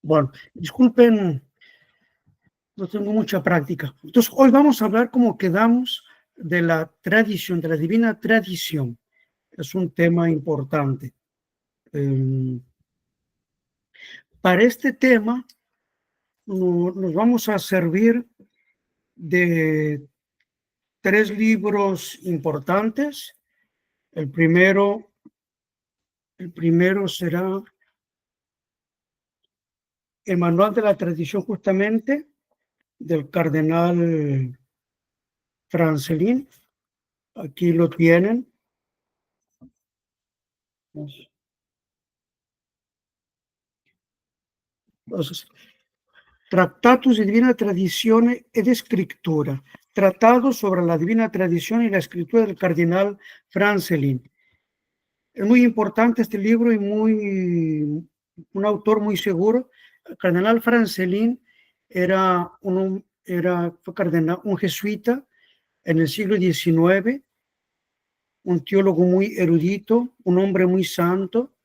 Bueno, disculpen, no tengo mucha práctica. Entonces, hoy vamos a hablar cómo quedamos de la tradición, de la divina tradición. Es un tema importante. Para este tema, nos vamos a servir de tres libros importantes. El primero será el Manual de la Tradición, justamente, del cardenal Francelin. Aquí lo tienen. Entonces, Tractatus de Divina Tradizione ed Escritura, Tratado sobre la Divina Tradición y la Escritura del cardenal Francelin. Es muy importante este libro y un autor muy seguro. El cardenal Francelin fue cardenal, un jesuita en el siglo XIX, un teólogo muy erudito, un hombre muy santo.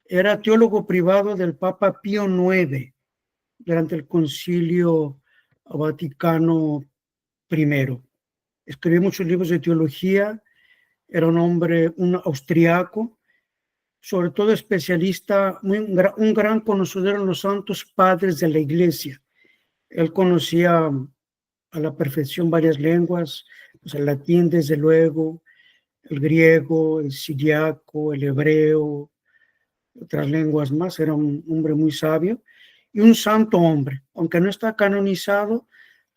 Era teólogo privado del Papa Pío IX durante el Concilio Vaticano I. Escribió muchos libros de teología. Era un austriaco, sobre todo especialista, un gran conocedor en los santos padres de la Iglesia. Él conocía a la perfección varias lenguas, pues el latín, desde luego, el griego, el siriaco, el hebreo, otras lenguas más. Era un hombre muy sabio y un santo hombre. Aunque no está canonizado,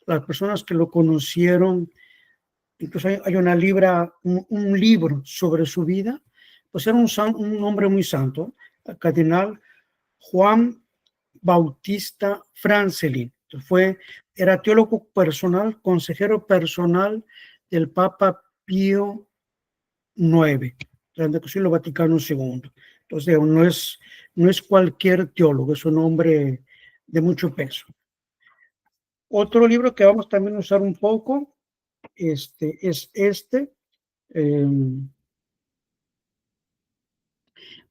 las personas que lo conocieron, incluso hay un libro sobre su vida, pues era un hombre muy santo, el cardenal Juan Bautista Francelin. Era teólogo personal, consejero personal del Papa Pío IX, durante el Concilio Vaticano II. Entonces, no es cualquier teólogo, es un hombre de mucho peso. Otro libro que vamos también a usar un poco es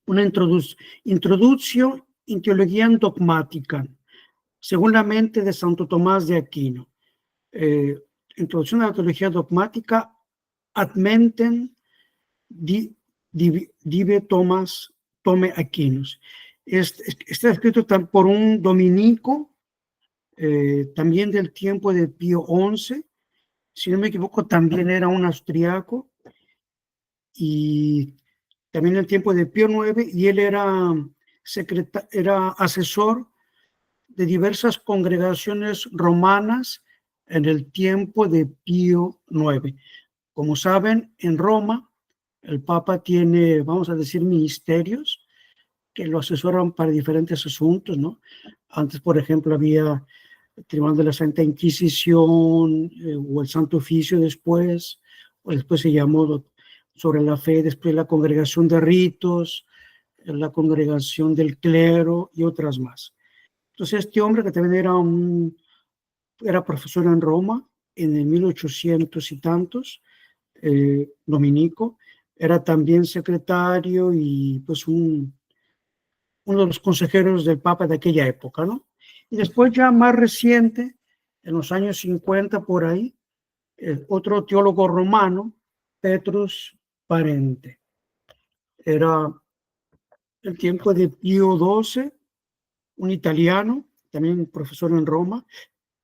una introducción in teologia dogmática, según la mente de Santo Tomás de Aquino. Introducción a la teología dogmática ad mentem dive Tome Aquinos. Está escrito por un dominico, también del tiempo de Pío XI, si no me equivoco, también era un austriaco, y también en el tiempo de Pío IX, y él era asesor de diversas congregaciones romanas en el tiempo de Pío IX. Como saben, en Roma el Papa tiene, vamos a decir, ministerios que lo asesoran para diferentes asuntos, ¿no? Antes, por ejemplo, había el Tribunal de la Santa Inquisición, o el Santo Oficio después, o después se llamó sobre la fe, después la Congregación de Ritos, la Congregación del Clero y otras más. Entonces, este hombre, que también era profesor en Roma en el 1800 y tantos, dominico, era también secretario y pues uno de los consejeros del Papa de aquella época, ¿no? Y después, ya más reciente, en los años 50 por ahí, otro teólogo romano, Petrus Parente. Era el tiempo de Pío XII, un italiano, también profesor en Roma,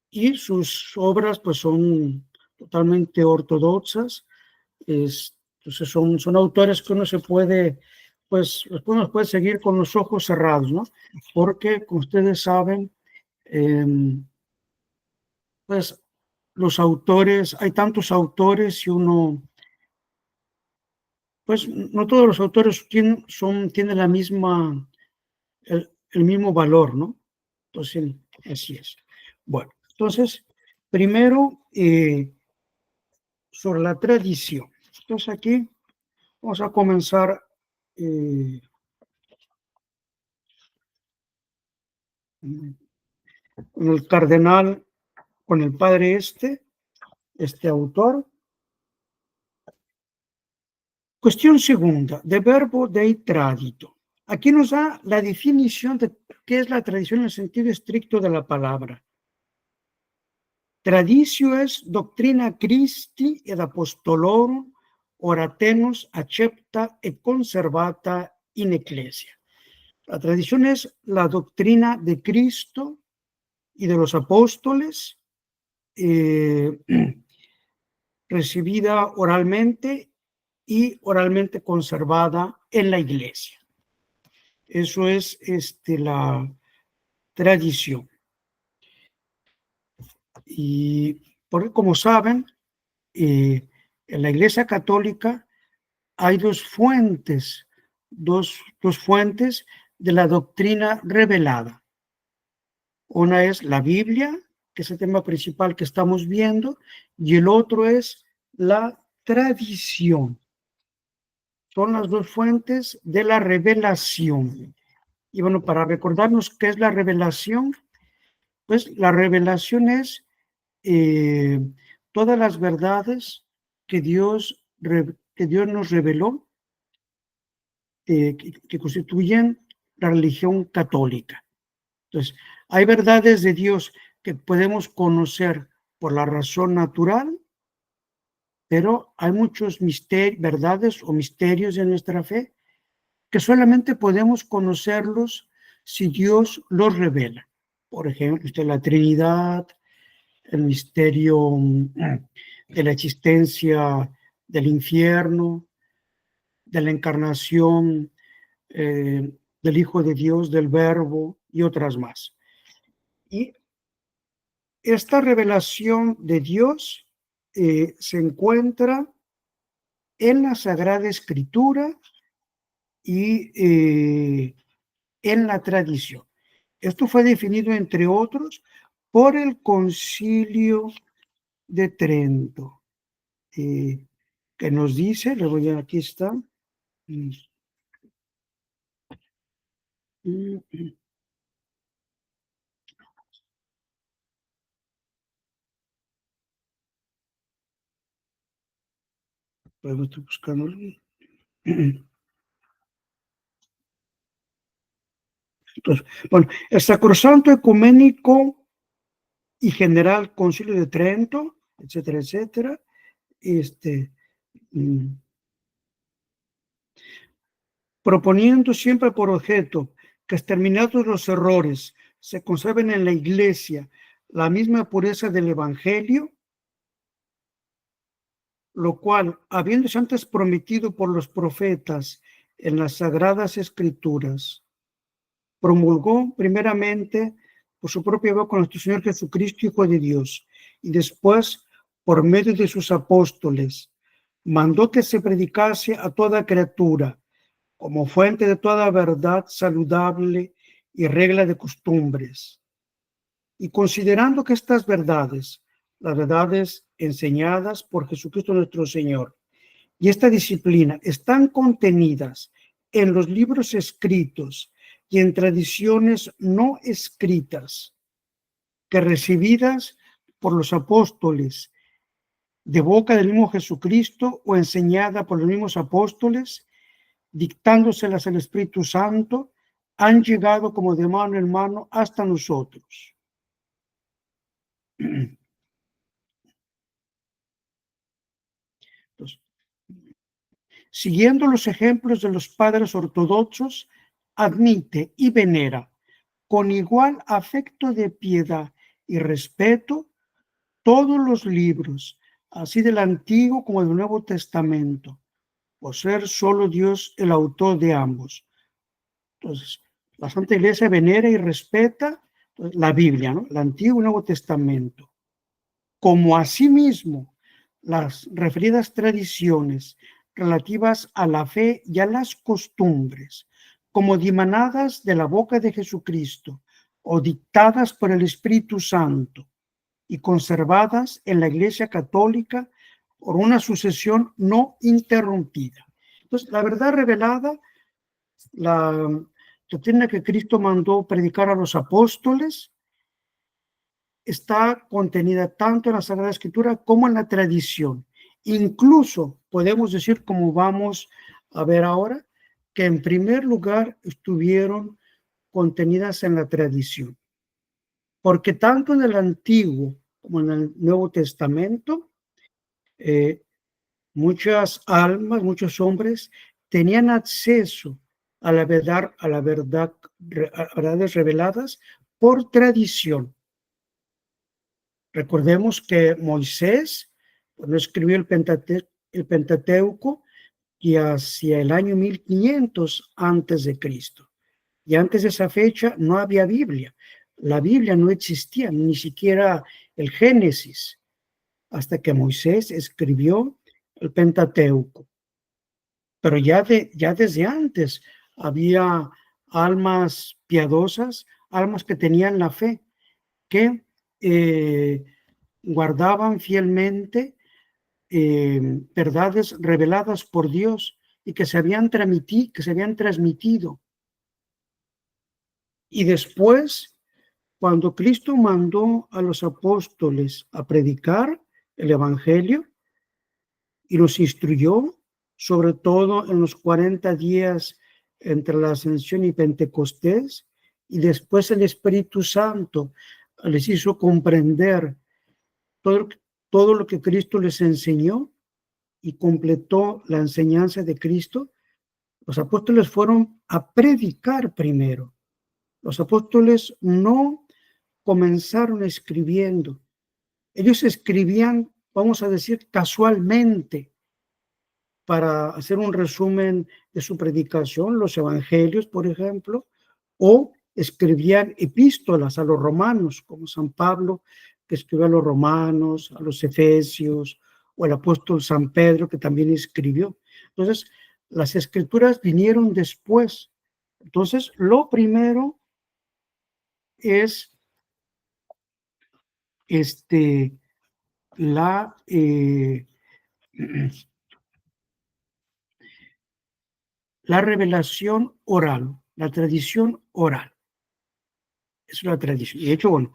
y sus obras pues son totalmente ortodoxas. Entonces son autores que uno puede seguir con los ojos cerrados, ¿no? Porque, como ustedes saben, pues hay tantos autores, y pues no todos los autores tienen el mismo valor, ¿no? Entonces, así es. Bueno, entonces, primero, sobre la tradición. Entonces, aquí vamos a comenzar con el cardenal, con el padre este autor. Cuestión segunda, de verbo dei tradito. Aquí nos da la definición de qué es la tradición en el sentido estricto de la palabra. Traditio es doctrina Christi ed apostolorum oratenus accepta et conservata in ecclesia. La tradición es la doctrina de Cristo y de los apóstoles, recibida oralmente y oralmente conservada en la iglesia. Eso es la tradición. Y como saben, en la Iglesia Católica hay dos fuentes de la doctrina revelada. Una es la Biblia, que es el tema principal que estamos viendo, y el otro es la tradición. Son las dos fuentes de la revelación. Y bueno, para recordarnos qué es la revelación, pues la revelación es todas las verdades que Dios nos reveló, que constituyen la religión católica. Entonces, hay verdades de Dios que podemos conocer por la razón natural, pero hay muchos verdades o misterios de nuestra fe que solamente podemos conocerlos si Dios los revela. Por ejemplo, la Trinidad, el misterio de la existencia del infierno, de la encarnación del Hijo de Dios, del Verbo y otras más. Y esta revelación de Dios se encuentra en la Sagrada Escritura y en la tradición. Esto fue definido, entre otros, por el Concilio de Trento, que nos dice, aquí está. Estoy buscando. Entonces, bueno, el Sacrosanto Ecuménico y General Concilio de Trento, etcétera, etcétera, proponiendo siempre por objeto que exterminados los errores se conserven en la Iglesia la misma pureza del Evangelio, lo cual, habiéndose antes prometido por los profetas en las Sagradas Escrituras, promulgó primeramente por su propia voz con nuestro Señor Jesucristo, Hijo de Dios, y después, por medio de sus apóstoles, mandó que se predicase a toda criatura, como fuente de toda verdad saludable y regla de costumbres. Y considerando que estas verdades, las verdades enseñadas por Jesucristo nuestro Señor, y esta disciplina están contenidas en los libros escritos y en tradiciones no escritas, que recibidas por los apóstoles de boca del mismo Jesucristo o enseñada por los mismos apóstoles, dictándoselas el Espíritu Santo, han llegado como de mano en mano hasta nosotros. Entonces, siguiendo los ejemplos de los padres ortodoxos, admite y venera con igual afecto de piedad y respeto todos los libros, así del Antiguo como del Nuevo Testamento, por ser solo Dios el autor de ambos. Entonces, la Santa Iglesia venera y respeta la Biblia, ¿no? El Antiguo y Nuevo Testamento, como asimismo las referidas tradiciones relativas a la fe y a las costumbres, como dimanadas de la boca de Jesucristo o dictadas por el Espíritu Santo y conservadas en la Iglesia Católica por una sucesión no interrumpida. Entonces, la verdad revelada, la doctrina que Cristo mandó predicar a los apóstoles, está contenida tanto en la Sagrada Escritura como en la tradición. Incluso podemos decir, como vamos a ver ahora, que en primer lugar estuvieron contenidas en la tradición, porque tanto en el Antiguo como en el Nuevo Testamento, muchas almas, muchos hombres tenían acceso a la verdad, a verdades reveladas por tradición. Recordemos que Moisés, cuando escribió el Pentateuco, y hacia el año 1500 antes de Cristo. Y antes de esa fecha no había Biblia. La Biblia no existía, ni siquiera el Génesis, hasta que Moisés escribió el Pentateuco. Pero ya desde antes había almas piadosas, almas que tenían la fe, que guardaban fielmente verdades reveladas por Dios y que se habían transmitido. Y después, cuando Cristo mandó a los apóstoles a predicar el Evangelio y los instruyó, sobre todo en los 40 días entre la Ascensión y Pentecostés, y después el Espíritu Santo les hizo comprender todo lo que Cristo les enseñó y completó la enseñanza de Cristo. Los apóstoles fueron a predicar primero. Los apóstoles no comenzaron escribiendo. Ellos escribían, vamos a decir, casualmente, para hacer un resumen de su predicación, los evangelios, por ejemplo, o escribían epístolas a los romanos, como San Pablo, que escribió a los romanos, a los efesios, o el apóstol San Pedro, que también escribió. Entonces, las escrituras vinieron después. Entonces, lo primero es la la revelación oral, la tradición oral. Es una tradición. Y de hecho, bueno,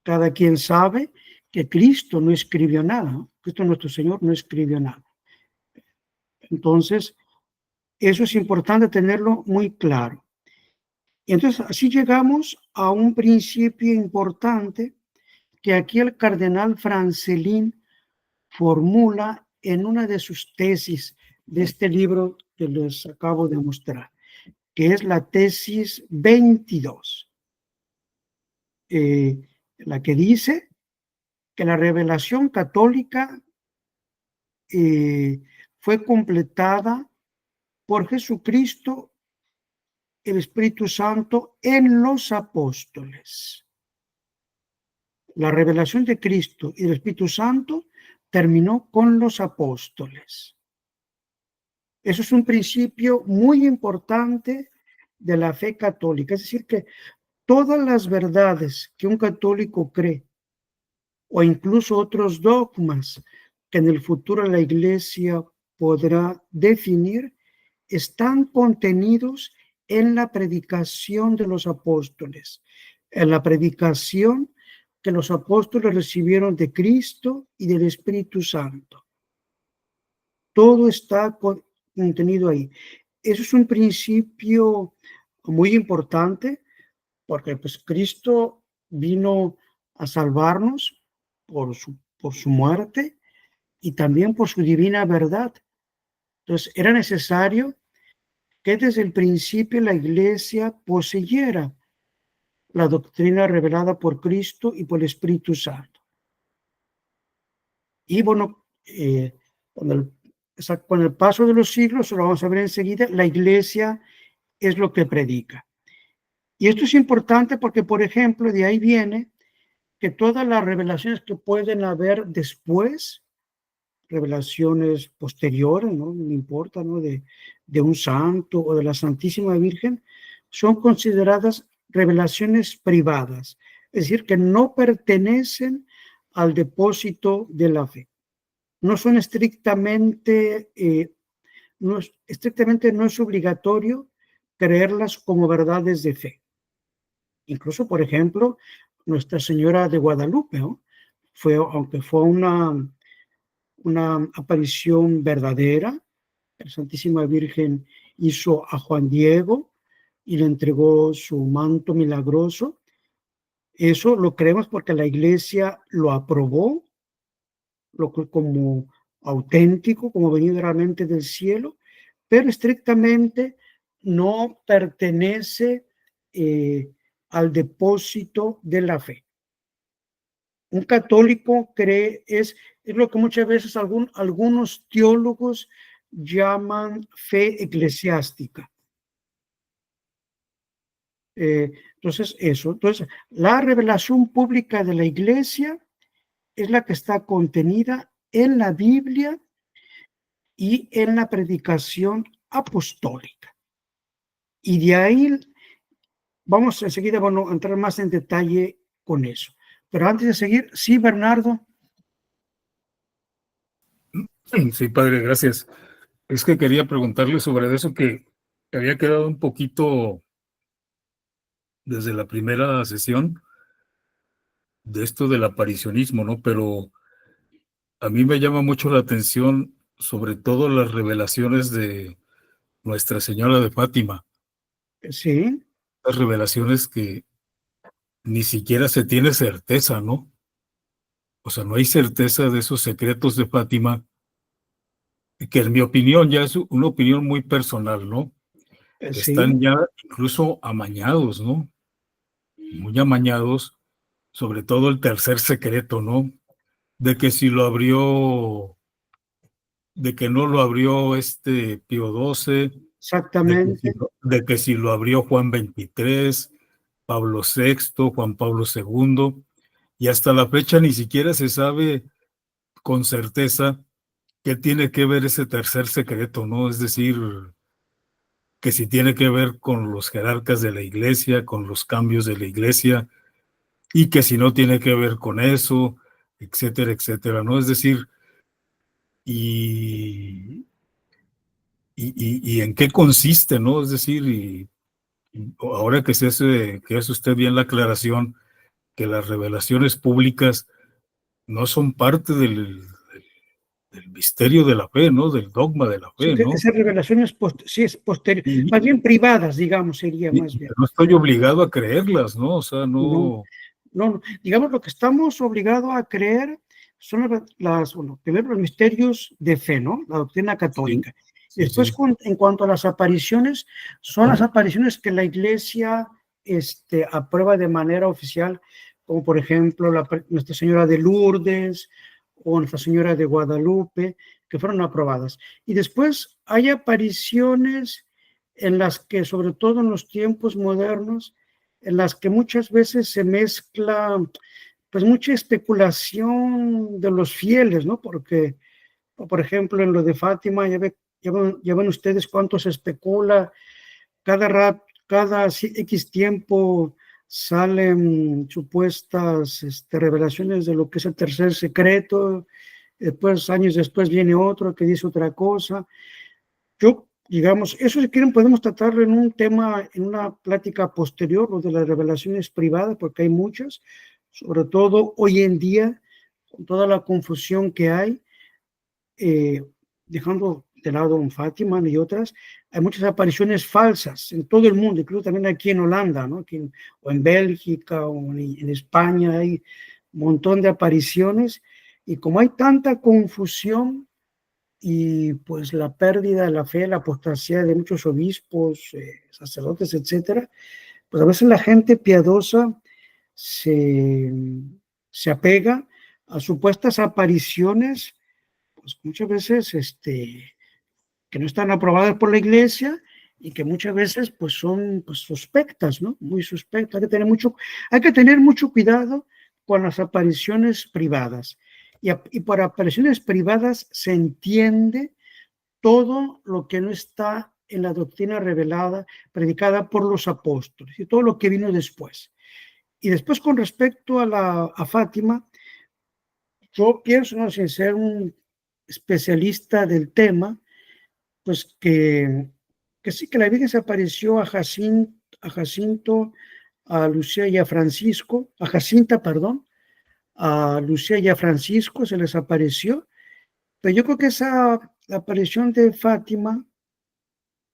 cada quien sabe que Cristo no escribió nada, ¿no? Cristo nuestro Señor no escribió nada. Entonces, eso es importante tenerlo muy claro. Y entonces, así llegamos a un principio importante que aquí el cardenal Francelín formula en una de sus tesis de este libro que les acabo de mostrar, que es la tesis 22, la que dice que la revelación católica fue completada por Jesucristo, el Espíritu Santo, en los apóstoles. La revelación de Cristo y del Espíritu Santo terminó con los apóstoles. Eso es un principio muy importante de la fe católica. Es decir, que todas las verdades que un católico cree, o incluso otros dogmas que en el futuro la Iglesia podrá definir, están contenidos en la predicación de los apóstoles, en la predicación que los apóstoles recibieron de Cristo y del Espíritu Santo. Todo está contenido ahí. Eso es un principio muy importante porque pues Cristo vino a salvarnos por su muerte y también por su divina verdad. Entonces era necesario que desde el principio la Iglesia poseyera la doctrina revelada por Cristo y por el Espíritu Santo. Y bueno, con el paso de los siglos, lo vamos a ver enseguida, la Iglesia es lo que predica. Y esto es importante porque, por ejemplo, de ahí viene que todas las revelaciones que pueden haber después, revelaciones posteriores, no importa, ¿no? De un santo o de la Santísima Virgen, son consideradas revelaciones privadas, es decir, que no pertenecen al depósito de la fe. No son estrictamente, no es obligatorio creerlas como verdades de fe. Incluso, por ejemplo, Nuestra Señora de Guadalupe, ¿no? Aunque fue una aparición verdadera, la Santísima Virgen hizo a Juan Diego y le entregó su manto milagroso. Eso lo creemos porque la iglesia lo aprobó como auténtico, como venido realmente del cielo, pero estrictamente no pertenece al depósito de la fe. Un católico cree, es lo que muchas veces algunos teólogos llaman fe eclesiástica. Entonces, eso. Entonces, la revelación pública de la iglesia es la que está contenida en la Biblia y en la predicación apostólica. Y de ahí vamos enseguida a entrar más en detalle con eso. Pero antes de seguir, sí, Bernardo. Sí, padre, gracias. Es que quería preguntarle sobre eso que había quedado un poquito desde la primera sesión de esto del aparicionismo, ¿no? Pero a mí me llama mucho la atención, sobre todo las revelaciones de Nuestra Señora de Fátima. Sí. Las revelaciones que ni siquiera se tiene certeza, ¿no? O sea, no hay certeza de esos secretos de Fátima, que en mi opinión ya es una opinión muy personal, ¿no? Sí, Están ya incluso amañados, ¿no? Muy amañados, sobre todo el tercer secreto, ¿no? De que si lo abrió, de que no lo abrió Pío XII, exactamente, de que si lo abrió Juan XXIII, Pablo VI, Juan Pablo II, y hasta la fecha ni siquiera se sabe con certeza qué tiene que ver ese tercer secreto, ¿no? Es decir, que si tiene que ver con los jerarcas de la iglesia, con los cambios de la iglesia, y que si no tiene que ver con eso, etcétera, etcétera, ¿no? Es decir, y en qué consiste, ¿no? Es decir, y ahora que hace usted bien la aclaración, que las revelaciones públicas no son parte del misterio de la fe, ¿no? Del dogma de la sí, fe, ¿no? esas revelaciones sí es posterior, Y, más bien privadas, digamos, sería y más bien. no estoy obligado a creerlas, ¿no? O sea, No, no. no, digamos, lo que estamos obligados a creer son bueno, primero los misterios de fe, ¿no? La doctrina Sí, católica. Y sí, después, sí. en cuanto a las apariciones, son las apariciones que la iglesia aprueba de manera oficial, como por ejemplo Nuestra Señora de Lourdes o Nuestra Señora de Guadalupe, que fueron aprobadas. Y después hay apariciones en las que, sobre todo en los tiempos modernos, en las que muchas veces se mezcla pues mucha especulación de los fieles, ¿no? Porque, por ejemplo, en lo de Fátima, ya ven ustedes cuánto se especula, cada X tiempo salen supuestas revelaciones de lo que es el tercer secreto, después, años después, viene otro que dice otra cosa. Digamos, eso si quieren podemos tratarlo en un tema, en una plática posterior, lo de las revelaciones privadas, porque hay muchas, sobre todo hoy en día, con toda la confusión que hay, eh, dejando de lado un Fátima y otras, hay muchas apariciones falsas en todo el mundo, incluso también aquí en Holanda, ¿no? O en Bélgica o en España hay un montón de apariciones, y como hay tanta confusión, y pues la pérdida de la fe, la apostasía de muchos obispos, sacerdotes, etcétera, pues a veces la gente piadosa se, se apega a supuestas apariciones, pues muchas veces que no están aprobadas por la iglesia y que muchas veces pues son pues, suspectas, ¿no? Muy suspectas. Hay que tener mucho cuidado con las apariciones privadas. Y por apariciones privadas se entiende todo lo que no está en la doctrina revelada, predicada por los apóstoles y todo lo que vino después. Y después con respecto a Fátima, yo pienso, no, sin ser un especialista del tema, pues que sí, que la Virgen se apareció a Jacinto, a Lucía y a Francisco, a Jacinta, perdón, a Lucía y a Francisco se les apareció, pero yo creo que la aparición de Fátima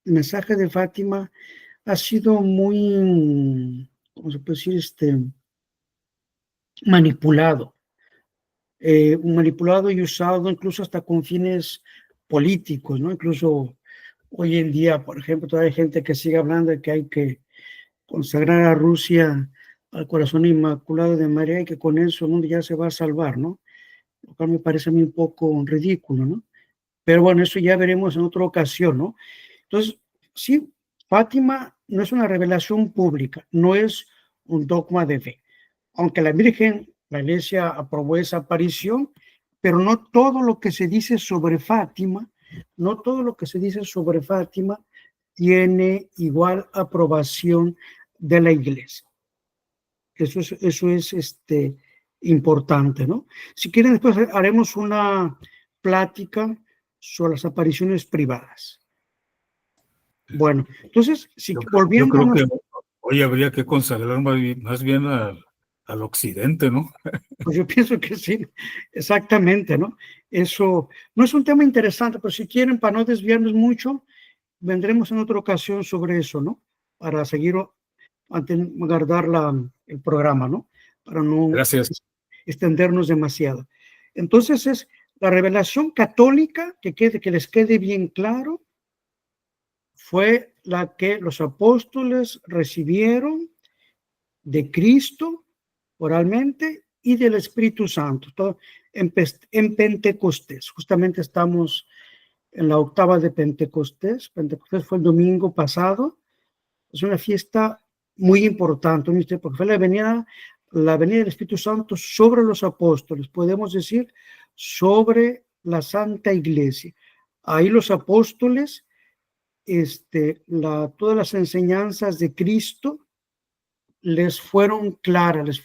el mensaje de Fátima ha sido muy, ¿cómo se puede decir? Manipulado. Manipulado y usado incluso hasta con fines políticos, ¿no? Incluso hoy en día, por ejemplo, todavía hay gente que sigue hablando de que hay que consagrar a Rusia al corazón inmaculado de María y que con eso el mundo ya se va a salvar, ¿no? Lo cual me parece a mí un poco ridículo, ¿no? Pero bueno, eso ya veremos en otra ocasión, ¿no? Entonces, sí, Fátima no es una revelación pública, no es un dogma de fe. Aunque la Virgen, la Iglesia aprobó esa aparición, pero no todo lo que se dice sobre Fátima, no todo lo que se dice sobre Fátima tiene igual aprobación de la Iglesia. Eso es importante, ¿no? Si quieren, después haremos una plática sobre las apariciones privadas. Bueno, entonces, si Yo volviendo a creo que nuestro, hoy habría que consagrar más bien al occidente, ¿no? pues yo pienso que sí, exactamente, ¿no? Eso no es un tema interesante, pero si quieren, para no desviarnos mucho, vendremos en otra ocasión sobre eso, ¿no? Para seguir, guardar el programa, ¿no? Para no Gracias. extendernos demasiado. Entonces es la revelación católica, que les quede bien claro, fue la que los apóstoles recibieron de Cristo oralmente y del Espíritu Santo, todo en Pentecostés. Justamente estamos en la octava de Pentecostés. Pentecostés fue el domingo pasado. Es una fiesta muy importante, porque fue la venida del Espíritu Santo sobre los apóstoles, podemos decir, sobre la Santa Iglesia. Ahí los apóstoles, todas las enseñanzas de Cristo les fueron claras,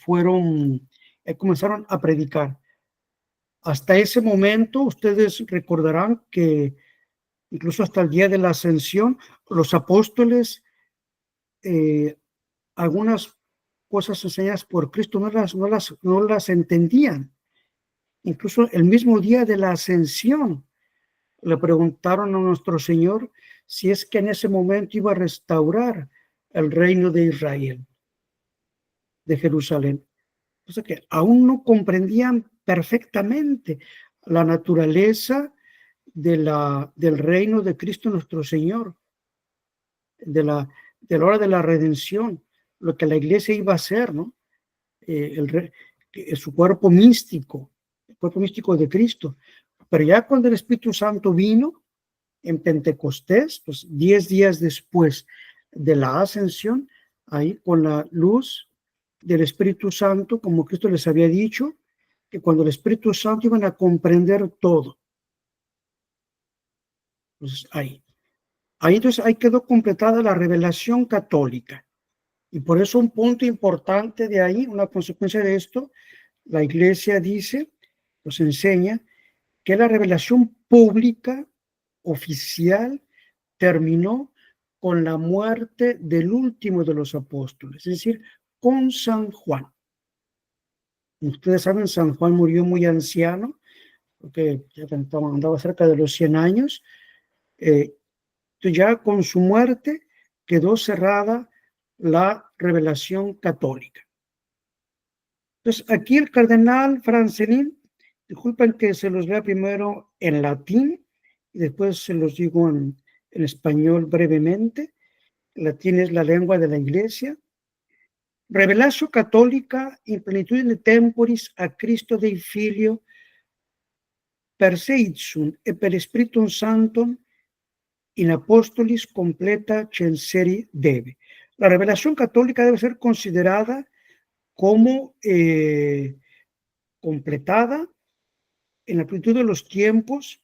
comenzaron a predicar. Hasta ese momento, ustedes recordarán que incluso hasta el día de la ascensión, los apóstoles, algunas cosas enseñadas por Cristo no las entendían. Incluso el mismo día de la ascensión le preguntaron a nuestro Señor si es que en ese momento iba a restaurar el reino de Israel, de Jerusalén. O sea que aún no comprendían perfectamente la naturaleza del reino de Cristo nuestro Señor, de la hora de la redención, lo que la iglesia iba a hacer, ¿no? Su cuerpo místico, el cuerpo místico de Cristo. Pero ya cuando el Espíritu Santo vino en Pentecostés, pues 10 días después de la ascensión, ahí con la luz del Espíritu Santo, como Cristo les había dicho, que cuando el Espíritu Santo iban a comprender todo. Entonces ahí entonces ahí quedó completada la revelación católica. Y por eso un punto importante de ahí, una consecuencia de esto, la Iglesia dice, nos enseña, que la revelación pública, oficial, terminó con la muerte del último de los apóstoles, es decir, con San Juan. Ustedes saben, San Juan murió muy anciano, porque ya andaba cerca de los 100 años. Ya con su muerte quedó cerrada la revelación católica. Entonces, aquí el cardenal Francelín, disculpen que se los lea primero en latín y después se los digo en español brevemente. El latín es la lengua de la iglesia. Revelatio católica in plenitudine temporis a Cristo Dei Filio per se itsum e per Spiritum Sanctum in apostolis completa censeri debe. La revelación católica debe ser considerada como completada en la plenitud de los tiempos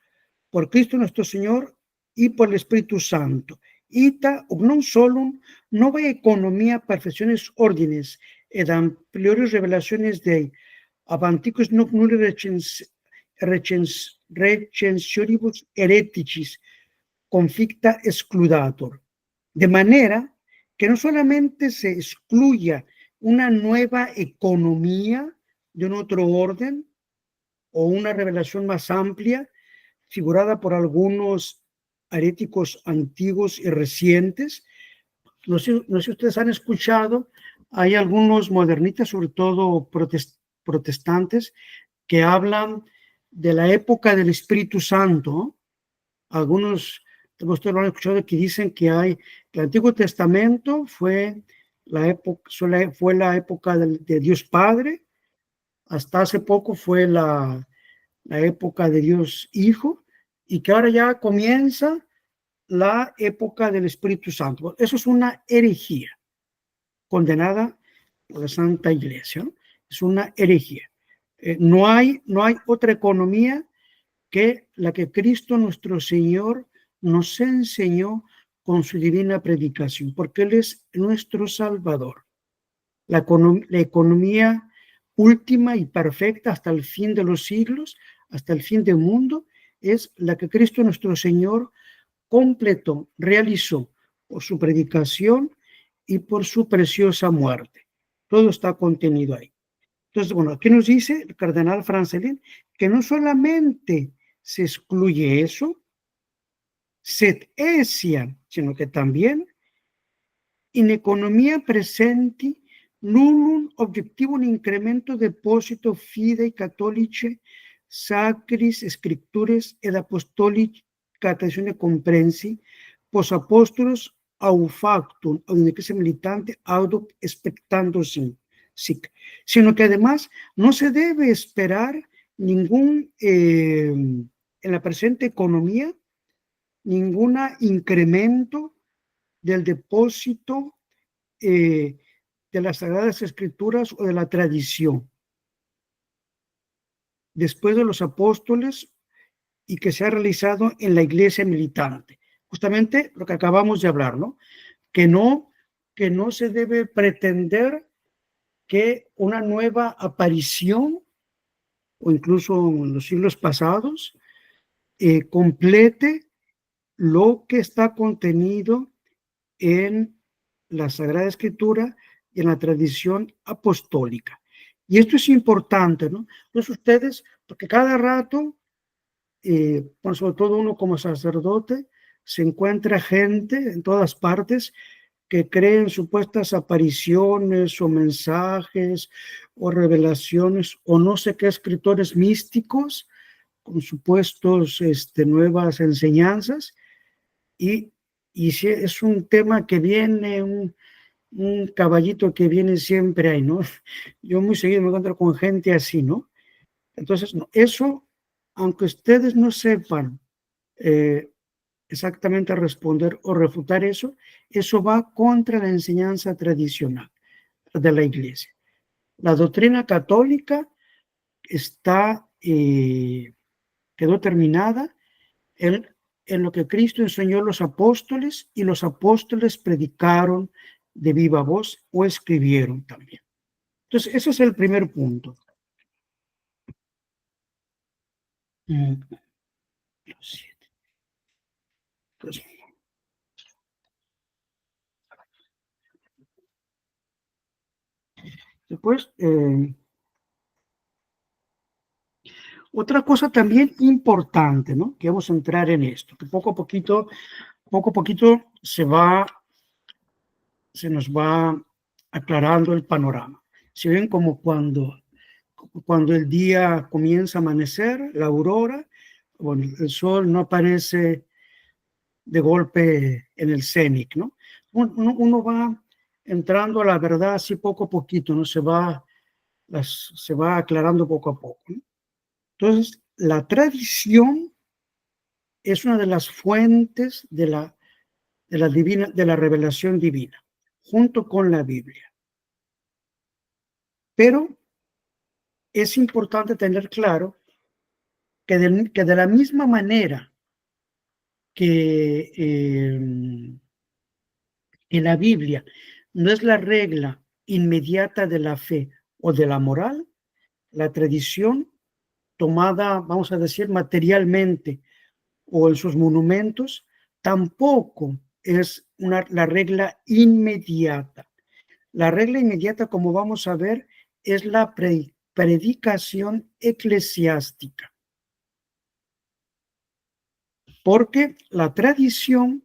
por Cristo nuestro Señor y por el Espíritu Santo. Ita ob non solum nova economia perfecciones ordines ed ampliores revelaciones Dei ab antiquis noc nulle recensionibus hereticis conficta excludator. De manera que no solamente se excluya una nueva economía de un otro orden o una revelación más amplia figurada por algunos heréticos antiguos y recientes. No sé si ustedes han escuchado, hay algunos modernistas, sobre todo protestantes, que hablan de la época del Espíritu Santo. Algunos de ustedes lo han escuchado, que dicen que el Antiguo Testamento fue la época de Dios Padre, hasta hace poco fue la época de Dios Hijo, y que ahora ya comienza la época del Espíritu Santo. Eso es una herejía condenada por la Santa Iglesia, ¿no? Es una herejía. No hay otra economía que la que Cristo nuestro Señor nos enseñó con su divina predicación, porque Él es nuestro Salvador. La economía última y perfecta hasta el fin de los siglos, hasta el fin del mundo, es la que Cristo nuestro Señor completó, realizó por su predicación y por su preciosa muerte. Todo está contenido ahí. Entonces, bueno, aquí nos dice el cardenal Francelin que no solamente se excluye eso, sed essiam, sino que también in economia presenti nullum objectivum incremento deposito fidei catholici sacris scriptures ed apostolici traditione comprensi pos apostolos au factum ad ecclesia militante audo expectando sic, sino que además no se debe esperar ningún en la presente economía ningún incremento del depósito de las Sagradas Escrituras o de la tradición después de los apóstoles y que se ha realizado en la iglesia militante. Justamente lo que acabamos de hablar, ¿no? Que no se debe pretender que una nueva aparición o incluso en los siglos pasados complete lo que está contenido en la Sagrada Escritura y en la tradición apostólica. Y esto es importante, ¿no? Entonces ustedes, porque cada rato, sobre todo uno como sacerdote, se encuentra gente en todas partes que creen supuestas apariciones o mensajes o revelaciones o no sé qué escritores místicos con supuestos nuevas enseñanzas y si es un tema que viene, un caballito que viene siempre ahí, ¿no? Yo muy seguido me encuentro con gente así, ¿no? Entonces, no, eso, aunque ustedes no sepan exactamente responder o refutar eso va contra la enseñanza tradicional de la Iglesia. La doctrina católica quedó terminada en lo que Cristo enseñó a los apóstoles y los apóstoles predicaron de viva voz o escribieron también. Entonces, ese es el primer punto. Después, otra cosa también importante, ¿no? Que vamos a entrar en esto, que poco a poquito se nos va aclarando el panorama. Si ven como cuando el día comienza a amanecer, la aurora, bueno, el sol no aparece de golpe en el cenit, ¿no? Uno va entrando a la verdad así poco a poquito, ¿no? Se va aclarando poco a poco, ¿no? Entonces, la tradición es una de las fuentes de la revelación divina, junto con la Biblia. Pero es importante tener claro que de la misma manera que la Biblia no es la regla inmediata de la fe o de la moral, la tradición tomada, vamos a decir, materialmente o en sus monumentos, tampoco es la regla inmediata. La regla inmediata, como vamos a ver, es la predicación eclesiástica. porque la tradición,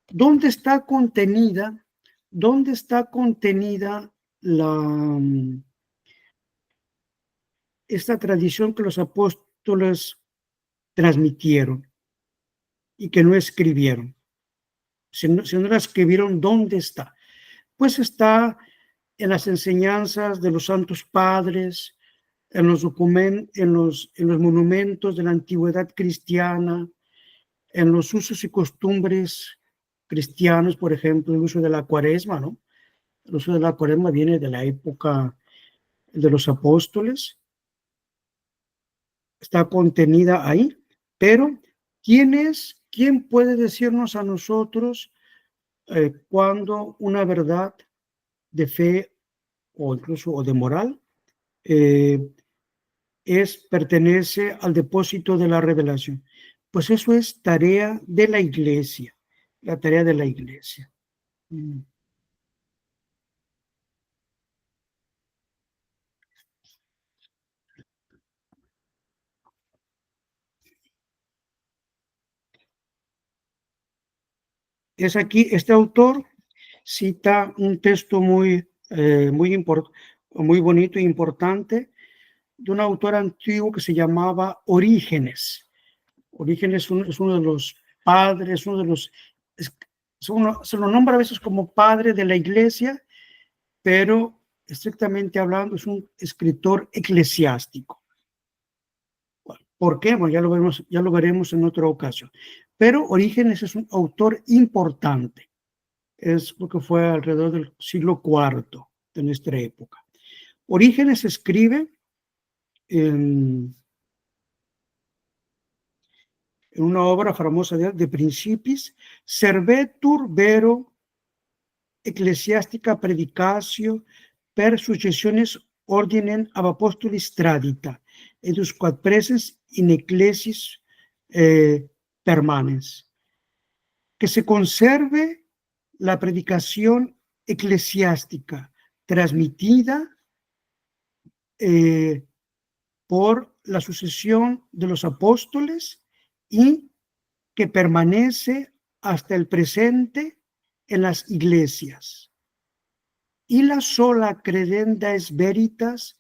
¿dónde está contenida? ¿Dónde está contenida esta tradición que los apóstoles transmitieron y que no escribieron? Si no la escribieron, ¿dónde está? Pues está en las enseñanzas de los santos padres, en los monumentos de la antigüedad cristiana, en los usos y costumbres cristianos, por ejemplo, el uso de la cuaresma, ¿no? El uso de la cuaresma viene de la época de los apóstoles, está contenida ahí, pero ¿quién puede decirnos a nosotros cuando una verdad de fe o incluso o de moral pertenece al depósito de la revelación? Pues eso es tarea de la iglesia, la tarea de la iglesia. Es aquí, este autor cita un texto muy bonito e importante de un autor antiguo que se llamaba Orígenes. Orígenes es uno de los padres, se lo nombra a veces como padre de la iglesia, pero estrictamente hablando es un escritor eclesiástico. ¿Por qué? Bueno, ya lo veremos en otra ocasión. Pero Orígenes es un autor importante. Es lo que fue alrededor del siglo IV de nuestra época. Orígenes escribe en una obra famosa de Principis, Servetur vero ecclesiastica predicatio per successiones ordinem ab apostolis tradita, edus quod presens in ecclesis permanens. Que se conserve la predicación eclesiástica transmitida por la sucesión de los apóstoles y que permanece hasta el presente en las iglesias. Y la sola credenda es veritas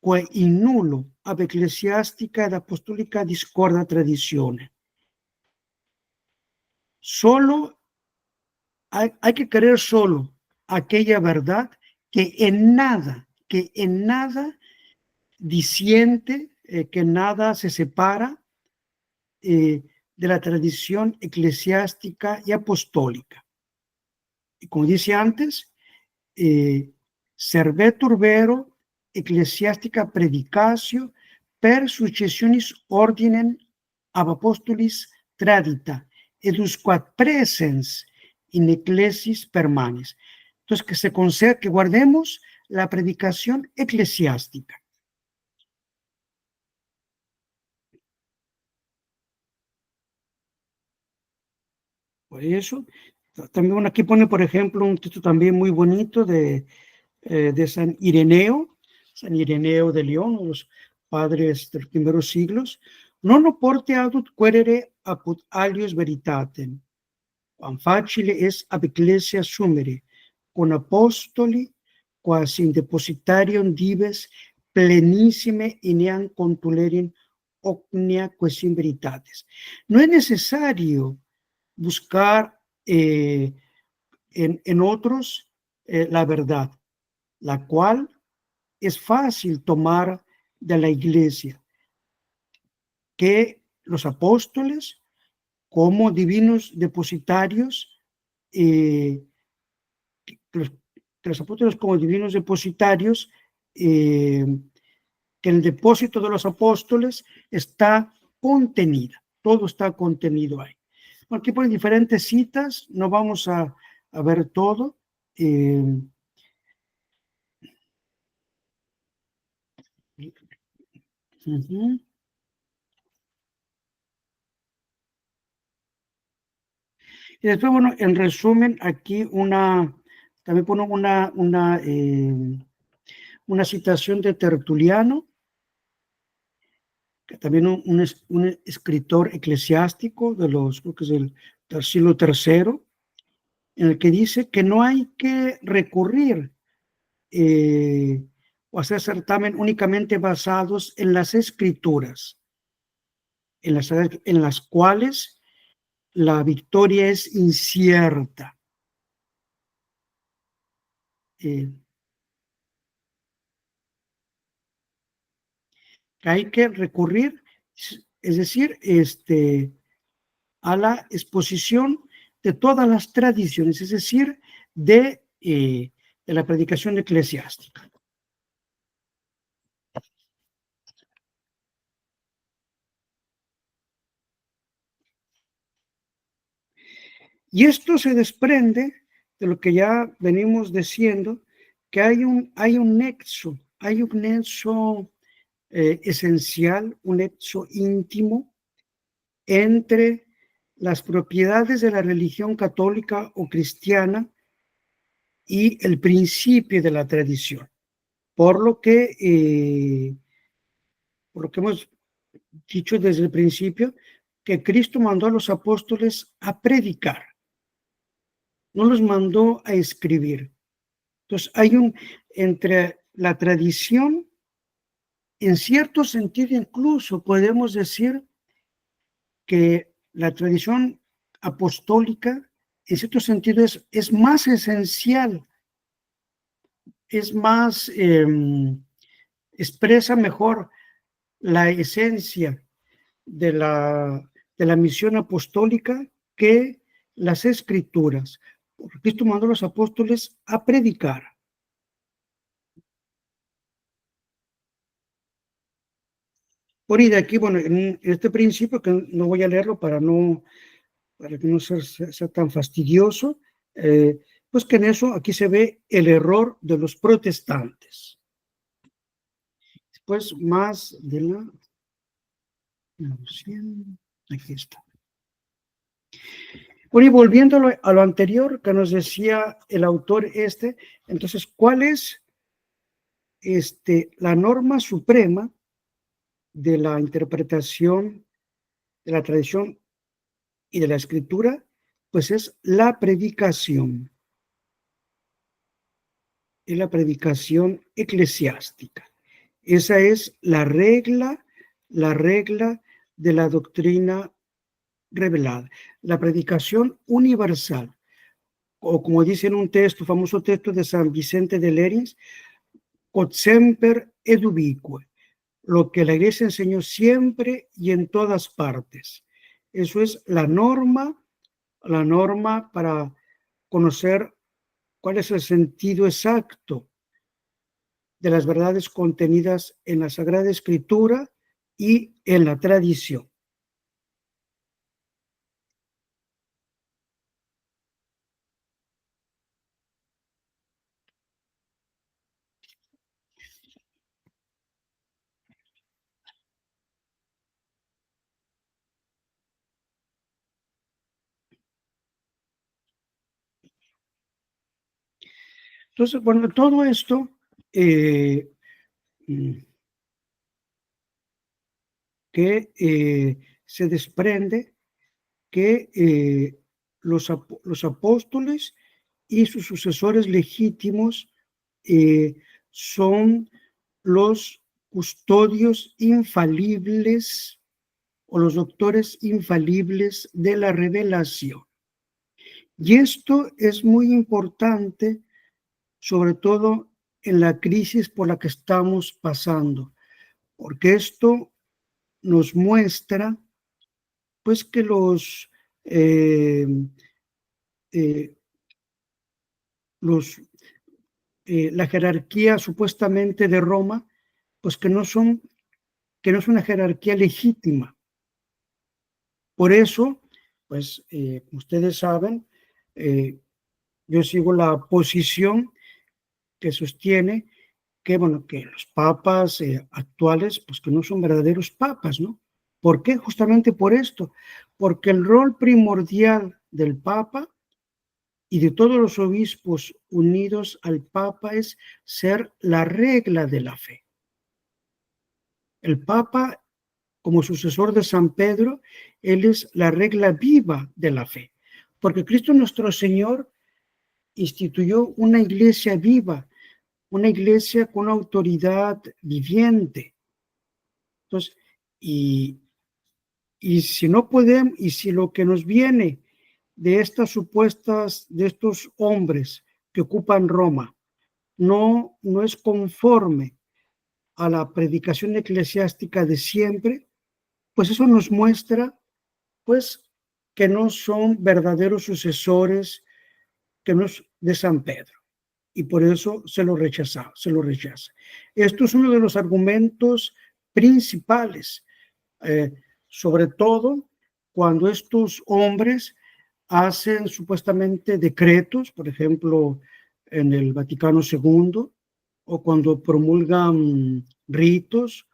que in nullo ab ecclesiastica ed apostolica discorda tradizione. Solo hay que creer solo aquella verdad que en nada disiente, que nada se separa de la tradición eclesiástica y apostólica. Y como dice antes, servetur vero ecclesiastica predicatio per successionis ordinem ab apostolis tradita, edus quod presens in ecclesis permanes. Entonces, que guardemos la predicación eclesiástica. Por eso, también aquí pone, por ejemplo, un texto también muy bonito de San Ireneo de León, uno de los padres de los primeros siglos. Non oporte adut querere apud alios veritatem, quam facile es ab ecclesia sumere, con apostoli, quas in depositarium dives plenissime ineam contulerin omnia quaesim veritates. No es necesario buscar en otros la verdad, la cual es fácil tomar de la iglesia, que los apóstoles como divinos depositarios, que los apóstoles como divinos depositarios, que el depósito de los apóstoles está contenida, todo está contenido ahí. Aquí ponen diferentes citas, no vamos a ver todo. Y después, bueno, en resumen, aquí también pongo una citación de Tertuliano, también un escritor eclesiástico creo que es del siglo III, en el que dice que no hay que recurrir o hacer certamen únicamente basados en las escrituras, en las cuales la victoria es incierta. Hay que recurrir, es decir, a la exposición de todas las tradiciones, es decir, de la predicación eclesiástica. Y esto se desprende de lo que ya venimos diciendo, que hay un nexo esencial, un nexo íntimo entre las propiedades de la religión católica o cristiana y el principio de la tradición. Por lo que hemos dicho desde el principio, que Cristo mandó a los apóstoles a predicar, no los mandó a escribir. Entonces hay entre la tradición, en cierto sentido incluso podemos decir que la tradición apostólica, en cierto sentido, es más esencial, es más, expresa mejor la esencia de la misión apostólica que las escrituras. Cristo mandó a los apóstoles a predicar. Por y de aquí, bueno, en este principio, que no voy a leerlo para que no sea tan fastidioso, pues que en eso aquí se ve el error de los protestantes. Después más de aquí está. Bueno, y volviendo a lo anterior que nos decía el autor entonces, ¿cuál es la norma suprema de la interpretación de la tradición y de la escritura? Pues es la predicación. Es la predicación eclesiástica. Esa es la regla de la doctrina revelada, la predicación universal, o como dice en un famoso texto de San Vicente de Lérins, quod semper et ubique, lo que la Iglesia enseñó siempre y en todas partes. Eso es la norma para conocer cuál es el sentido exacto de las verdades contenidas en la Sagrada Escritura y en la tradición. Entonces, bueno, todo esto que se desprende que los apóstoles y sus sucesores legítimos son los custodios infalibles o los doctores infalibles de la revelación. Y esto es muy importante, sobre todo en la crisis por la que estamos pasando, porque esto nos muestra pues que la jerarquía supuestamente de Roma, pues que no es una jerarquía legítima. Por eso, pues ustedes saben, yo sigo la posición que sostiene que, bueno, que los papas actuales, pues que no son verdaderos papas, ¿no? ¿Por qué? Justamente por esto, porque el rol primordial del papa y de todos los obispos unidos al papa es ser la regla de la fe. El papa como sucesor de San Pedro, él es la regla viva de la fe, porque Cristo nuestro Señor instituyó una iglesia viva, una iglesia con autoridad viviente. Entonces, y si no podemos, y si lo que nos viene de estas supuestas, de estos hombres que ocupan Roma, no es conforme a la predicación eclesiástica de siempre, pues eso nos muestra, pues, que no son verdaderos sucesores que no es de San Pedro. Y por eso se lo rechaza. Esto es uno de los argumentos principales, sobre todo cuando estos hombres hacen supuestamente decretos, por ejemplo, en el Vaticano II, o cuando promulgan ritos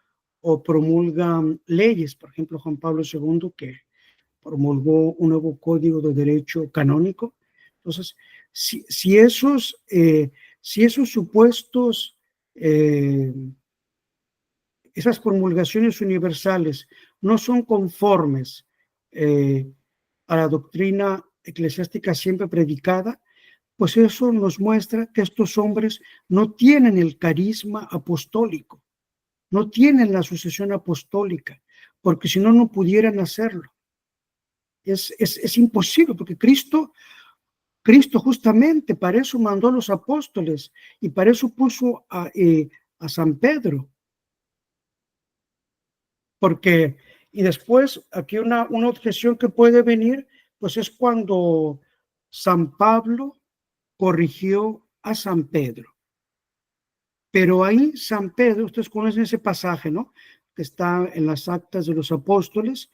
o promulgan leyes, por ejemplo, Juan Pablo II, que promulgó un nuevo código de derecho canónico. Entonces, si esos supuestos, esas promulgaciones universales no son conformes a la doctrina eclesiástica siempre predicada, pues eso nos muestra que estos hombres no tienen el carisma apostólico, no tienen la sucesión apostólica, porque si no, no pudieran hacerlo. Es imposible, porque Cristo justamente para eso mandó a los apóstoles y para eso puso a San Pedro. Porque, y después, aquí una objeción que puede venir, pues es cuando San Pablo corrigió a San Pedro. Pero ahí San Pedro, ustedes conocen ese pasaje, ¿no? Que está en las Actas de los Apóstoles,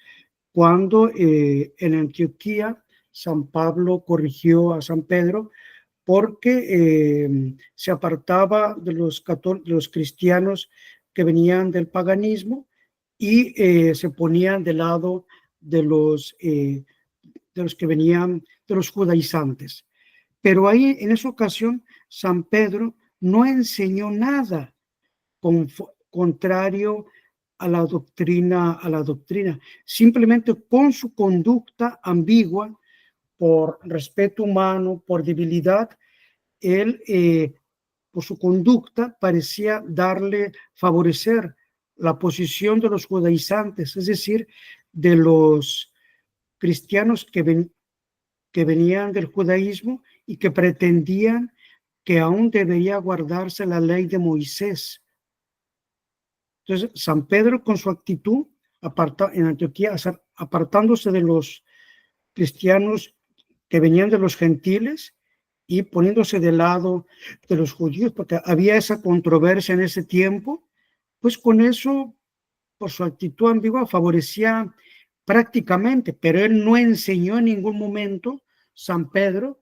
cuando en Antioquía San Pablo corrigió a San Pedro porque se apartaba de los cristianos que venían del paganismo y se ponían del lado de los que venían de los judaizantes. Pero ahí, en esa ocasión, San Pedro no enseñó nada contrario a la doctrina, simplemente con su conducta ambigua, por respeto humano, por debilidad, él, por su conducta, parecía favorecer la posición de los judaizantes, es decir, de los cristianos que venían del judaísmo y que pretendían que aún debería guardarse la ley de Moisés. Entonces, San Pedro, con su actitud en Antioquía, apartándose de los cristianos que venían de los gentiles y poniéndose del lado de los judíos, porque había esa controversia en ese tiempo, pues con eso, por su actitud ambigua, favorecía prácticamente, pero él no enseñó en ningún momento, San Pedro,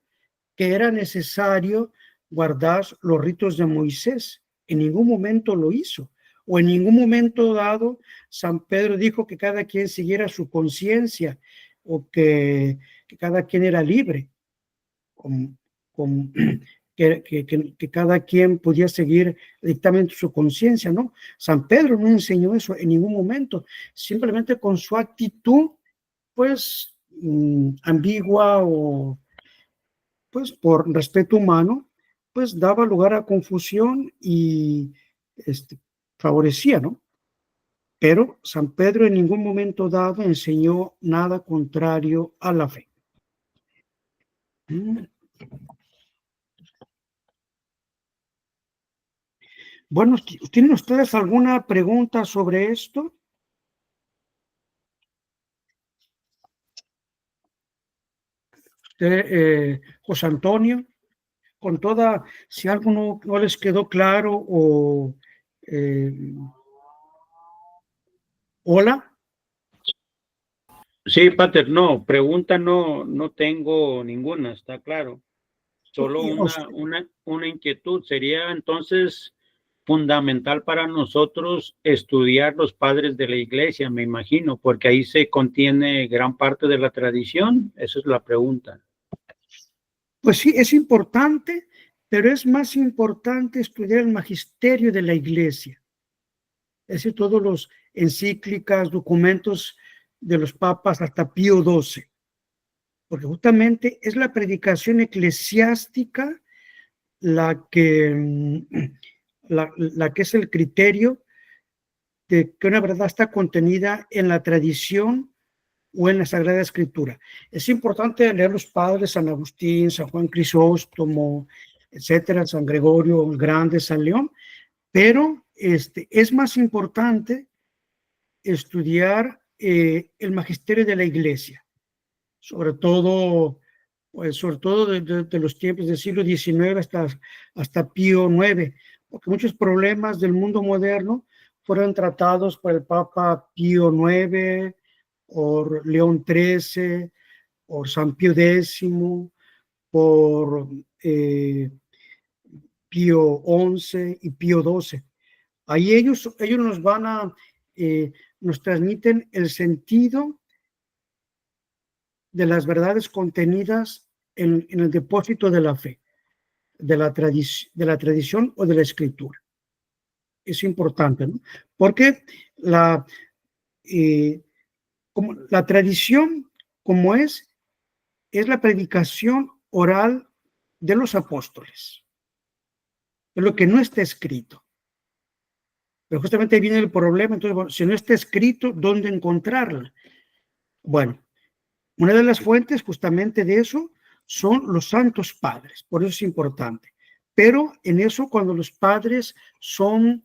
que era necesario guardar los ritos de Moisés. En ningún momento lo hizo, o en ningún momento dado San Pedro dijo que cada quien siguiera su conciencia, o que cada quien era libre, que cada quien podía seguir dictamente su conciencia, ¿no? San Pedro no enseñó eso en ningún momento, simplemente con su actitud, pues, ambigua o, pues, por respeto humano, pues, daba lugar a confusión y favorecía, ¿no? Pero San Pedro en ningún momento dado enseñó nada contrario a la fe. Bueno, ¿tienen ustedes alguna pregunta sobre esto? José Antonio, si algo no les quedó claro o hola. Sí, Pater, no, pregunta no tengo ninguna, está claro. Solo una inquietud. Sería entonces fundamental para nosotros estudiar los padres de la iglesia, me imagino, porque ahí se contiene gran parte de la tradición. Esa es la pregunta. Pues sí, es importante, pero es más importante estudiar el magisterio de la iglesia. Es decir, todos los encíclicas, documentos de los papas hasta Pío XII, porque justamente es la predicación eclesiástica la que es el criterio de que una verdad está contenida en la tradición o en la Sagrada Escritura. Es importante leer los padres, San Agustín, San Juan Crisóstomo, etcétera, San Gregorio el Grande, San León, pero es más importante estudiar el magisterio de la Iglesia, sobre todo de los tiempos del siglo XIX hasta Pío IX, porque muchos problemas del mundo moderno fueron tratados por el Papa Pío IX, por León XIII, por San Pío X, por Pío XI y Pío XII. Ahí ellos nos nos transmiten el sentido de las verdades contenidas en el depósito de la fe, de la tradición o de la escritura. Es importante, ¿no? Porque la tradición, como es la predicación oral de los apóstoles, es lo que no está escrito. Pero justamente ahí viene el problema. Entonces, bueno, si no está escrito, ¿dónde encontrarla? Bueno, una de las fuentes justamente de eso son los santos padres, por eso es importante. Pero en eso, cuando los padres son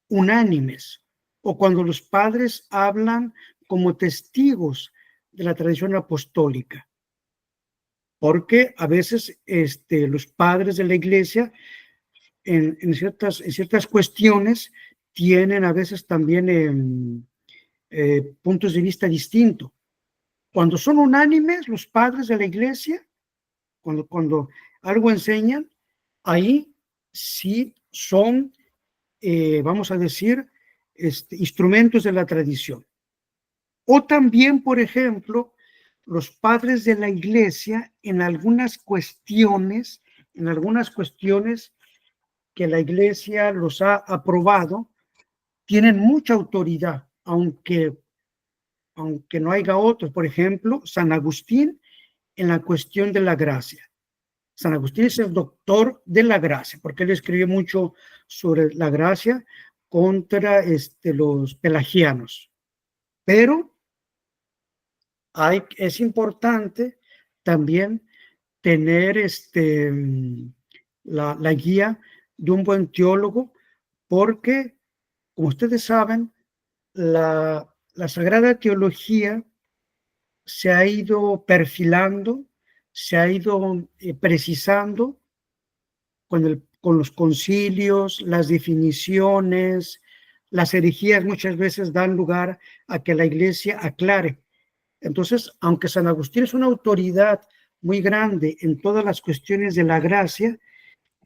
unánimes o cuando los padres hablan como testigos de la tradición apostólica, porque a veces los padres de la Iglesia en ciertas cuestiones tienen a veces también puntos de vista distintos. Cuando son unánimes los padres de la Iglesia, cuando algo enseñan, ahí sí son, vamos a decir, instrumentos de la tradición. O también, por ejemplo, los padres de la Iglesia en algunas cuestiones que la Iglesia los ha aprobado, tienen mucha autoridad, aunque no haya otros. Por ejemplo, San Agustín en la cuestión de la gracia. San Agustín es el doctor de la gracia, porque él escribió mucho sobre la gracia contra los pelagianos. Pero es importante también tener la guía de un buen teólogo, porque, como ustedes saben, la Sagrada Teología se ha ido perfilando, se ha ido precisando con los concilios, las definiciones, las herejías muchas veces dan lugar a que la Iglesia aclare. Entonces, aunque San Agustín es una autoridad muy grande en todas las cuestiones de la gracia,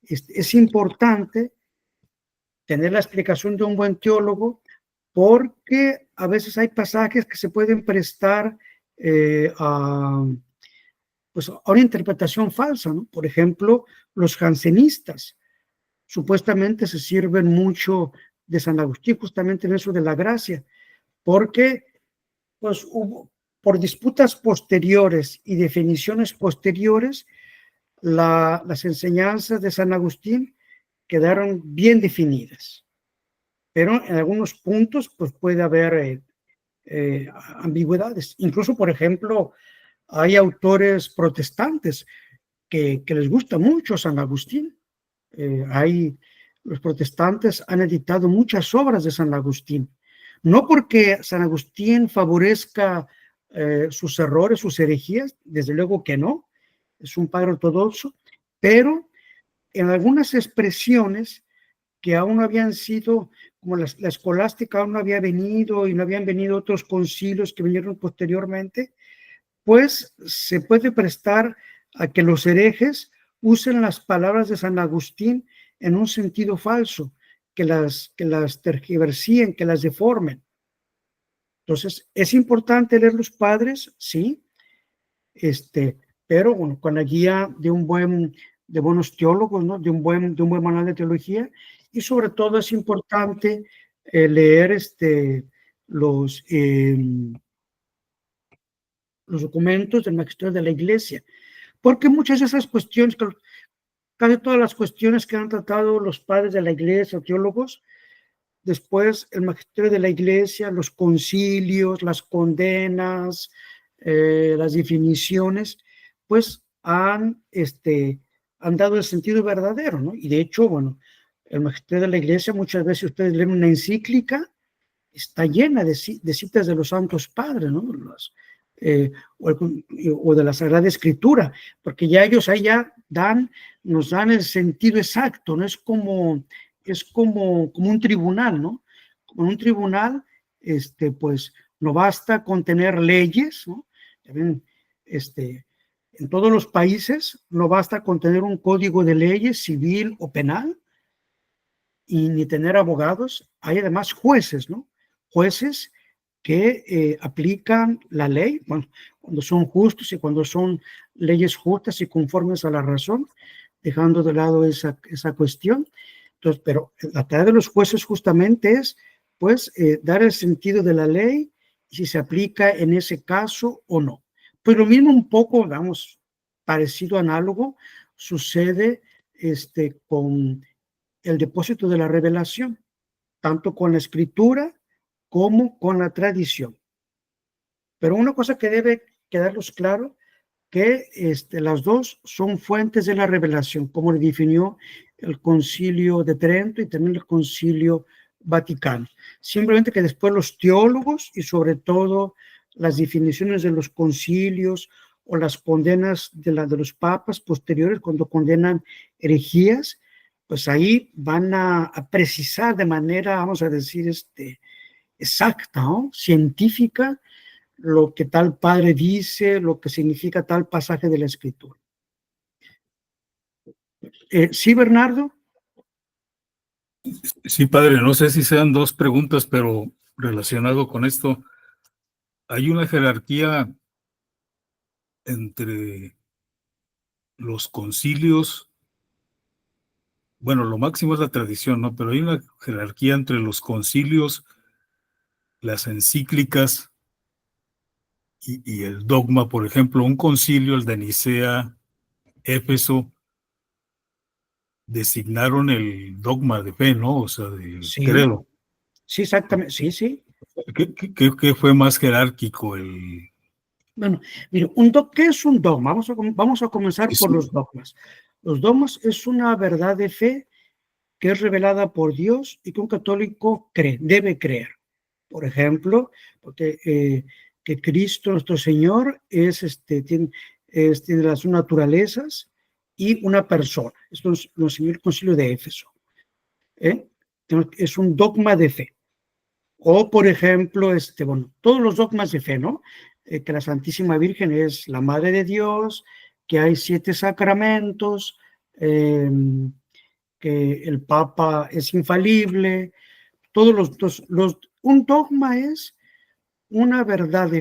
es importante tener la explicación de un buen teólogo, porque a veces hay pasajes que se pueden prestar a una interpretación falsa, ¿no? Por ejemplo, los jansenistas supuestamente se sirven mucho de San Agustín justamente en eso de la gracia, porque pues por disputas posteriores y definiciones posteriores, las enseñanzas de San Agustín quedaron bien definidas, pero en algunos puntos pues puede haber ambigüedades. Incluso, por ejemplo, hay autores protestantes que les gusta mucho San Agustín. Los protestantes han editado muchas obras de San Agustín, no porque San Agustín favorezca sus errores, sus herejías, desde luego que no, es un padre ortodoxo, pero en algunas expresiones que aún no habían sido, como la escolástica aún no había venido y no habían venido otros concilios que vinieron posteriormente, pues se puede prestar a que los herejes usen las palabras de San Agustín en un sentido falso, que las tergiversíen, que las deformen. Entonces, es importante leer los padres, sí, pero bueno, con la guía de buenos teólogos, ¿no? de un buen manual de teología, y sobre todo es importante leer los documentos del magisterio de la Iglesia, porque muchas de esas cuestiones, casi todas las cuestiones que han tratado los padres de la Iglesia o teólogos, después el magisterio de la Iglesia, los concilios, las condenas, las definiciones, pues han dado el sentido verdadero, ¿no? Y de hecho, bueno, el magisterio de la Iglesia, muchas veces ustedes leen una encíclica, está llena de citas de los santos padres, ¿no? O de la Sagrada Escritura, porque ya ellos ahí ya nos dan el sentido exacto, ¿no? Es como un tribunal, ¿no? Como un tribunal, pues no basta con tener leyes, ¿no? También, en todos los países no basta con tener un código de leyes civil o penal y ni tener abogados, hay además jueces, ¿no? Jueces que aplican la ley, bueno, cuando son justos y cuando son leyes justas y conformes a la razón, dejando de lado esa cuestión. Entonces, pero la tarea de los jueces justamente es, pues, dar el sentido de la ley y si se aplica en ese caso o no. Pues lo mismo un poco, vamos, parecido, análogo, sucede con el depósito de la revelación, tanto con la escritura como con la tradición. Pero una cosa que debe quedarnos claro, que las dos son fuentes de la revelación, como le definió el Concilio de Trento y también el Concilio Vaticano. Simplemente que después los teólogos y sobre todo las definiciones de los concilios o las condenas de los papas posteriores cuando condenan herejías, pues ahí van a precisar de manera, vamos a decir, exacta, ¿no? Científica, lo que tal padre dice, lo que significa tal pasaje de la Escritura. ¿Sí, Bernardo? Sí, padre, no sé si sean dos preguntas, pero relacionado con esto, ¿hay una jerarquía entre los concilios? Bueno, lo máximo es la tradición, ¿no? Pero hay una jerarquía entre los concilios, las encíclicas y el dogma. Por ejemplo, un concilio, el de Nicea, Éfeso, designaron el dogma de fe, ¿no? O sea, del Sí, credo. sí, exactamente, sí, sí. ¿Qué fue más jerárquico? Bueno, mire, ¿qué es un dogma? Vamos a comenzar por los dogmas. Los dogmas es una verdad de fe que es revelada por Dios y que un católico debe creer. Por ejemplo, porque que Cristo nuestro Señor tiene las naturalezas y una persona. Esto lo enseñó el Concilio de Éfeso. Es un dogma de fe. O, por ejemplo, bueno, todos los dogmas de fe, ¿no? Que la Santísima Virgen es la Madre de Dios, que hay 7 sacramentos, que el Papa es infalible. Un dogma es una verdad de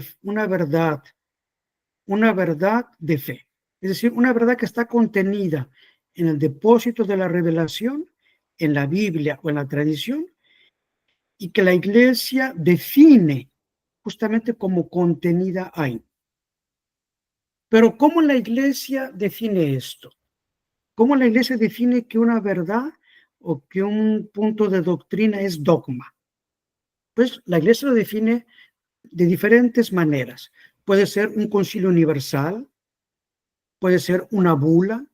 fe. Es decir, una verdad que está contenida en el depósito de la revelación, en la Biblia o en la tradición, y que la Iglesia define justamente como contenida ahí. Pero ¿cómo la Iglesia define esto? ¿Cómo la Iglesia define que una verdad o que un punto de doctrina es dogma? Pues la Iglesia lo define de diferentes maneras. Puede ser un concilio universal, puede ser una bula,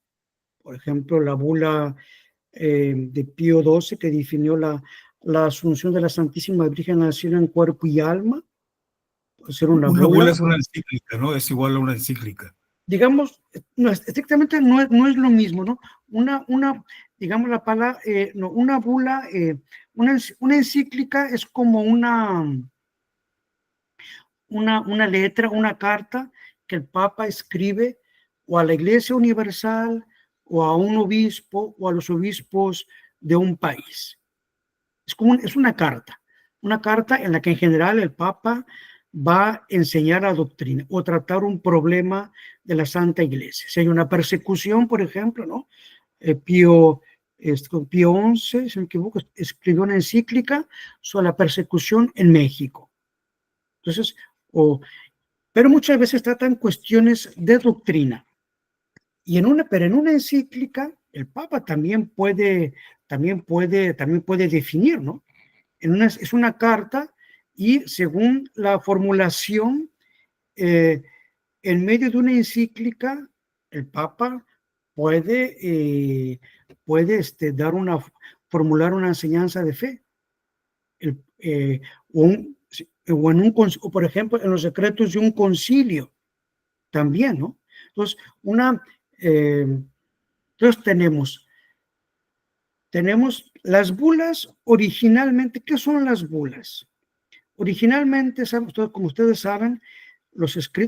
por ejemplo, la bula de Pío XII que definió la asunción de la Santísima Virgen al cielo en cuerpo y alma. Puede ser una bula es una encíclica, ¿no? Es igual a una encíclica. Digamos, estrictamente no es lo mismo, ¿no? Digamos la palabra, no, una bula, una encíclica es como una letra, una carta que el Papa escribe o a la Iglesia Universal o a un obispo o a los obispos de un país. Es una carta en la que en general el Papa va a enseñar la doctrina o tratar un problema de la Santa Iglesia. Si hay una persecución, por ejemplo, ¿no? Pío XI, si me equivoco, escribió una encíclica sobre la persecución en México. Entonces, pero muchas veces tratan cuestiones de doctrina. Pero en una encíclica, el Papa también puede definir, ¿no? Es una carta y según la formulación, en medio de una encíclica, el Papa puede formular una enseñanza de fe. O por ejemplo, en los secretos de un concilio también, ¿no? Entonces, entonces tenemos las bulas originalmente. ¿Qué son las bulas? Originalmente, como ustedes saben,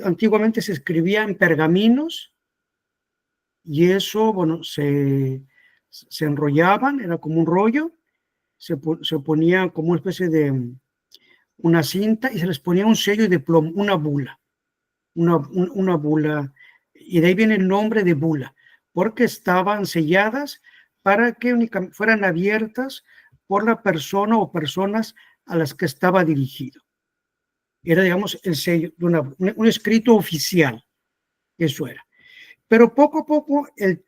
antiguamente se escribía en pergaminos y eso, bueno, se enrollaban, era como un rollo, se ponía como una especie de una cinta y se les ponía un sello de plomo, una bula, una bula, y de ahí viene el nombre de bula, porque estaban selladas para que únicamente fueran abiertas por la persona o personas a las que estaba dirigido. Era, digamos, el sello de un escrito oficial, eso era. Pero poco a poco el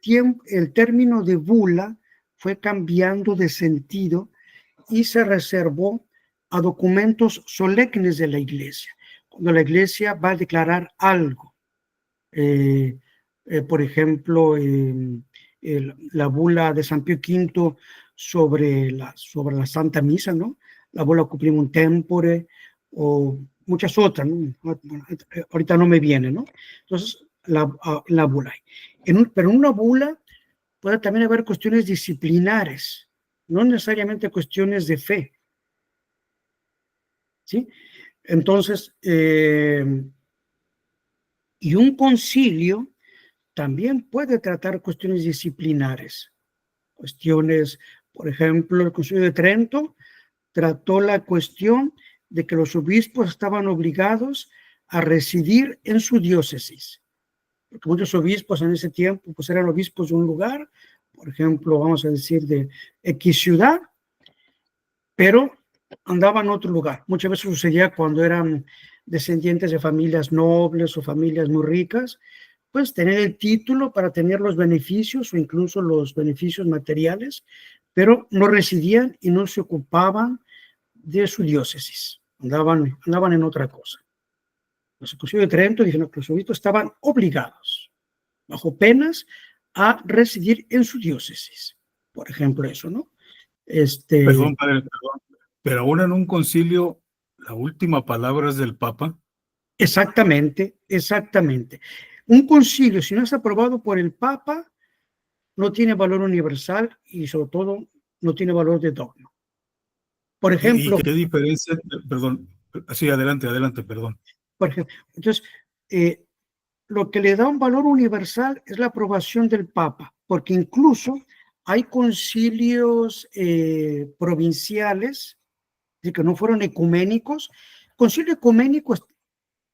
término de bula fue cambiando de sentido y se reservó a documentos solemnes de la iglesia. Cuando la iglesia va a declarar algo, por ejemplo, la bula de San Pío V sobre la Santa Misa, ¿no? La bula Cuprimum Tempore, o muchas otras, ¿no? Ahorita no me viene, ¿no? Entonces, la bula. Pero en una bula puede también haber cuestiones disciplinares, no necesariamente cuestiones de fe, ¿sí? Entonces, y un concilio también puede tratar cuestiones disciplinares, por ejemplo, el Concilio de Trento trató la cuestión de que los obispos estaban obligados a residir en su diócesis, porque muchos obispos en ese tiempo pues eran obispos de un lugar, por ejemplo, vamos a decir de X ciudad, pero andaban en otro lugar. Muchas veces sucedía cuando eran descendientes de familias nobles o familias muy ricas, pues tener el título para tener los beneficios o incluso los beneficios materiales, pero no residían y no se ocupaban de su diócesis, andaban en otra cosa. La Concilio de Trento dijeron que los obispos estaban obligados, bajo penas, a residir en su diócesis. Por ejemplo, eso, ¿no? Perdón, padre, perdón. Pero aún en un concilio, la última palabra es del Papa. Exactamente. Un concilio, si no es aprobado por el Papa, no tiene valor universal y sobre todo no tiene valor de dogma. Por ejemplo... ¿Y qué diferencia? Perdón, sí, adelante, perdón. Por ejemplo, entonces, lo que le da un valor universal es la aprobación del Papa, porque incluso hay concilios provinciales que no fueron ecuménicos. Concilio ecuménico,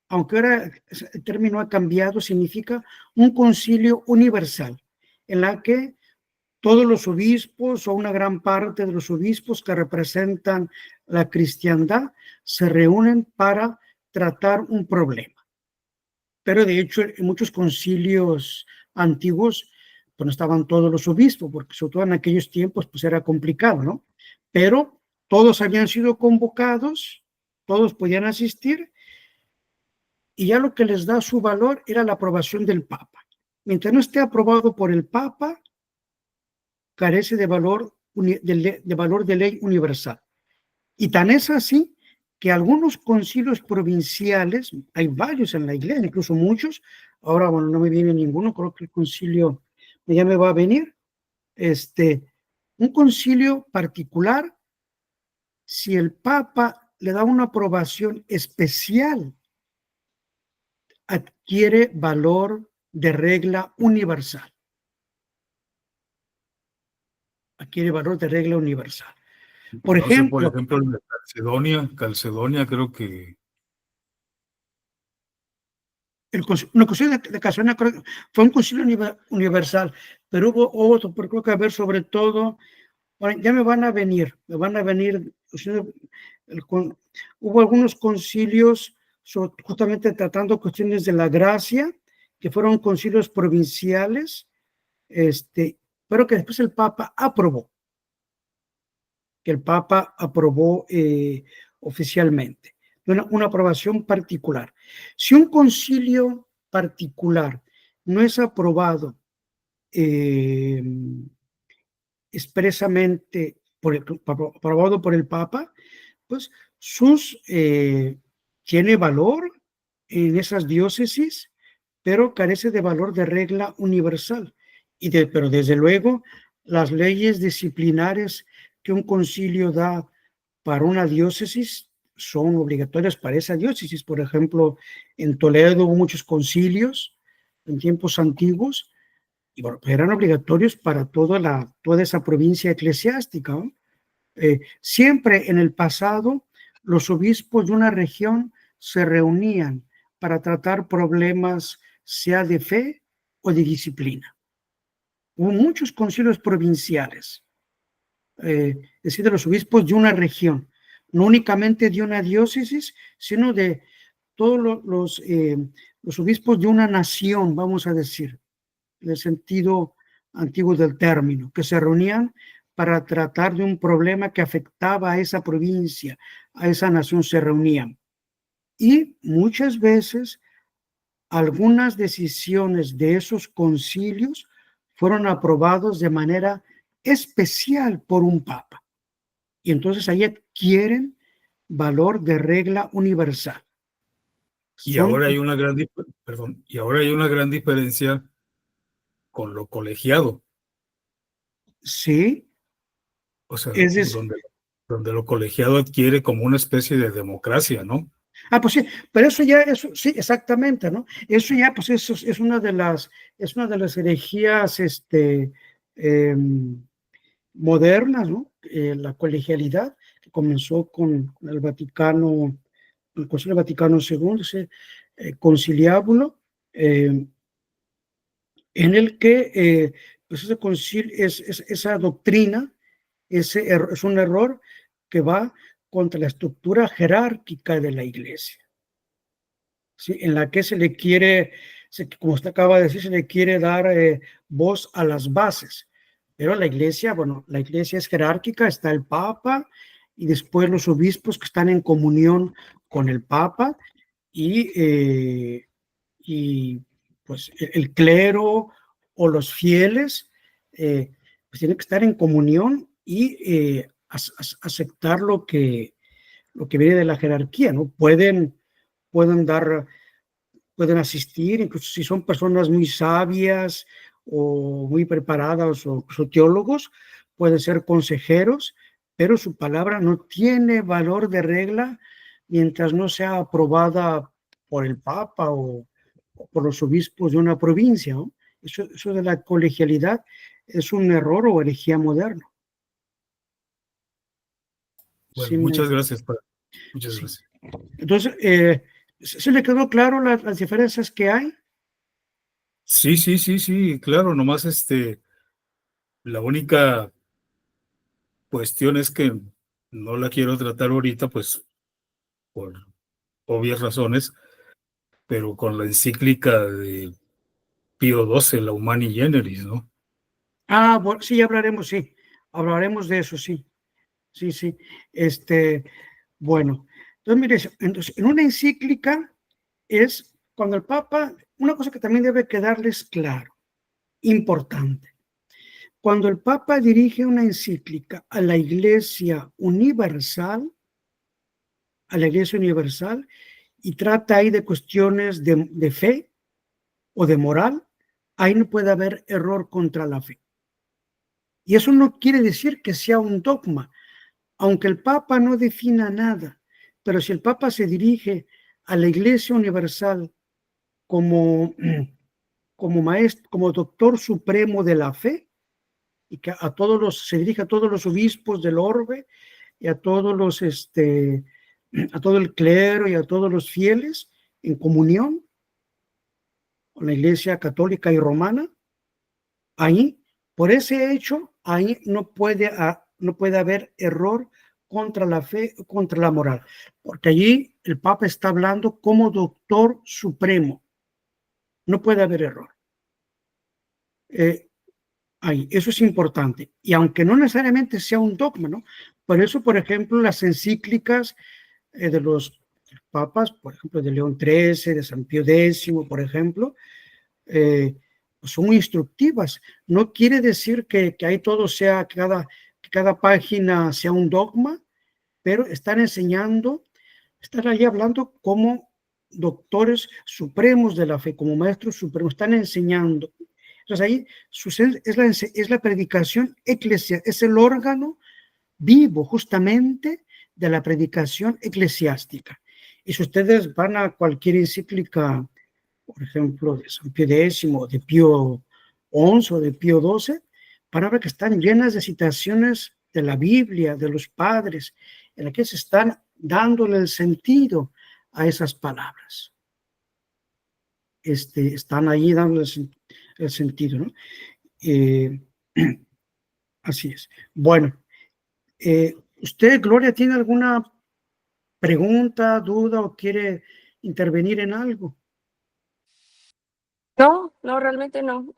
aunque ahora el término ha cambiado, significa un concilio universal, en la que todos los obispos o una gran parte de los obispos que representan la cristiandad se reúnen para tratar un problema. Pero de hecho en muchos concilios antiguos pues no estaban todos los obispos, porque sobre todo en aquellos tiempos pues era complicado, ¿no? Pero todos habían sido convocados, todos podían asistir, y ya lo que les da su valor era la aprobación del Papa. Mientras no esté aprobado por el Papa, carece de valor de ley universal. Y tan es así que algunos concilios provinciales, hay varios en la iglesia, incluso muchos, ahora bueno, no me viene ninguno, creo que el concilio ya me va a venir, un concilio particular, si el Papa le da una aprobación especial, adquiere valor de regla universal. Adquiere valor de regla universal. Por ejemplo, en Calcedonia creo que... El concilio de Calcedonia fue un concilio universal, pero hubo otro, pero creo que a ver, sobre todo, bueno, ya me van a venir, hubo algunos concilios justamente tratando cuestiones de la gracia, que fueron concilios provinciales, pero que después el Papa aprobó, oficialmente, una aprobación particular. Si un concilio particular no es aprobado expresamente aprobado por el Papa, pues tiene valor en esas diócesis, pero carece de valor de regla universal. Pero desde luego, las leyes disciplinares que un concilio da para una diócesis son obligatorias para esa diócesis. Por ejemplo, en Toledo hubo muchos concilios en tiempos antiguos, y bueno, eran obligatorios para toda esa provincia eclesiástica, ¿no? Siempre en el pasado, los obispos de una región se reunían para tratar problemas, sea de fe o de disciplina. Hubo muchos concilios provinciales, es decir, de los obispos de una región, no únicamente de una diócesis, sino de todos los obispos de una nación, vamos a decir, en el sentido antiguo del término, que se reunían para tratar de un problema que afectaba a esa provincia, a esa nación, se reunían. Y muchas veces algunas decisiones de esos concilios fueron aprobados de manera especial por un papa. Y entonces ahí adquieren valor de regla universal. Y ahora hay una gran diferencia con lo colegiado. Sí. O sea, donde lo colegiado adquiere como una especie de democracia, ¿no? Pues sí, pero eso sí, exactamente, ¿no? Eso ya, pues eso es una de las herejías modernas, ¿no? La colegialidad, que comenzó con el Vaticano, el Concilio Vaticano II, ese conciliábulo, en el que pues ese concilio, esa doctrina, es un error que va contra la estructura jerárquica de la Iglesia, ¿sí? En la que se le quiere, como usted acaba de decir, se le quiere dar voz a las bases. Pero la Iglesia es jerárquica, está el Papa y después los obispos que están en comunión con el Papa y pues el clero o los fieles pues tienen que estar en comunión y aceptar lo que viene de la jerarquía, ¿no? Pueden asistir, incluso si son personas muy sabias o muy preparadas o teólogos, pueden ser consejeros, pero su palabra no tiene valor de regla mientras no sea aprobada por el Papa o por los obispos de una provincia, ¿no? Eso de la colegialidad es un error o herejía moderna. Bueno, Sí, muchas gracias. Muchas gracias. Entonces, ¿se le quedó claro las diferencias que hay? Sí, claro, nomás la única cuestión es que no la quiero tratar ahorita, pues, por obvias razones, pero con la encíclica de Pío XII, la Humani Generis, ¿no? Bueno, sí, hablaremos de eso, sí. Bueno, entonces, mire, en una encíclica es cuando el Papa, una cosa que también debe quedarles claro, importante, cuando el Papa dirige una encíclica a la Iglesia Universal, y trata ahí de cuestiones de fe o de moral, ahí no puede haber error contra la fe. Y eso no quiere decir que sea un dogma, aunque el Papa no defina nada, pero si el Papa se dirige a la Iglesia Universal como maestro, como doctor supremo de la fe, y que se dirige a todos los obispos del orbe y a todos a todo el clero y a todos los fieles en comunión con la Iglesia católica y romana, ahí, por ese hecho, ahí no puede haber error contra la fe, contra la moral, porque allí el Papa está hablando como doctor supremo. No puede haber error. Ahí, eso es importante. Y aunque no necesariamente sea un dogma, ¿no? Por eso, por ejemplo, las encíclicas de los papas, por ejemplo, de León XIII, de San Pío X, por ejemplo, son instructivas. No quiere decir que ahí todo sea, que cada página sea un dogma, pero están enseñando, están ahí hablando como doctores supremos de la fe, como maestros supremos, están enseñando. Entonces ahí es la predicación eclesiástica, es el órgano vivo justamente de la predicación eclesiástica. Y si ustedes van a cualquier encíclica, por ejemplo, de San Pío X, de Pío XI o de Pío XII, van a ver que están llenas de citaciones de la Biblia, de los padres, en las que se están dándole el sentido a esas palabras. Están ahí dándole el sentido, ¿no? Así es. Bueno, ¿usted, Gloria, tiene alguna pregunta, duda o quiere intervenir en algo? No, realmente no.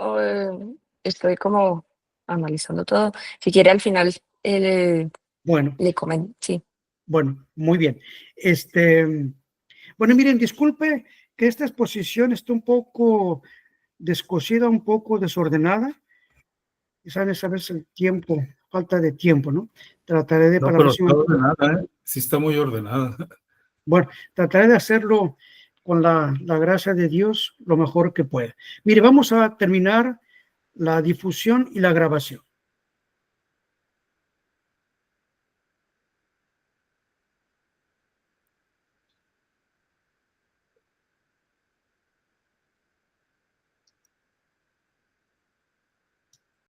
Estoy como analizando todo. Si quiere al final Bueno, le comento, sí. bueno, muy bien. Bueno, miren, disculpe que esta exposición está un poco descosida, un poco desordenada. Sabes, a veces el tiempo, falta de tiempo, ¿no? Trataré de No, para la pero próxima. está ordenada, ¿eh? Sí está muy ordenada. Bueno, trataré de hacerlo con la gracia de Dios lo mejor que pueda. Mire, vamos a terminar la difusión y la grabación.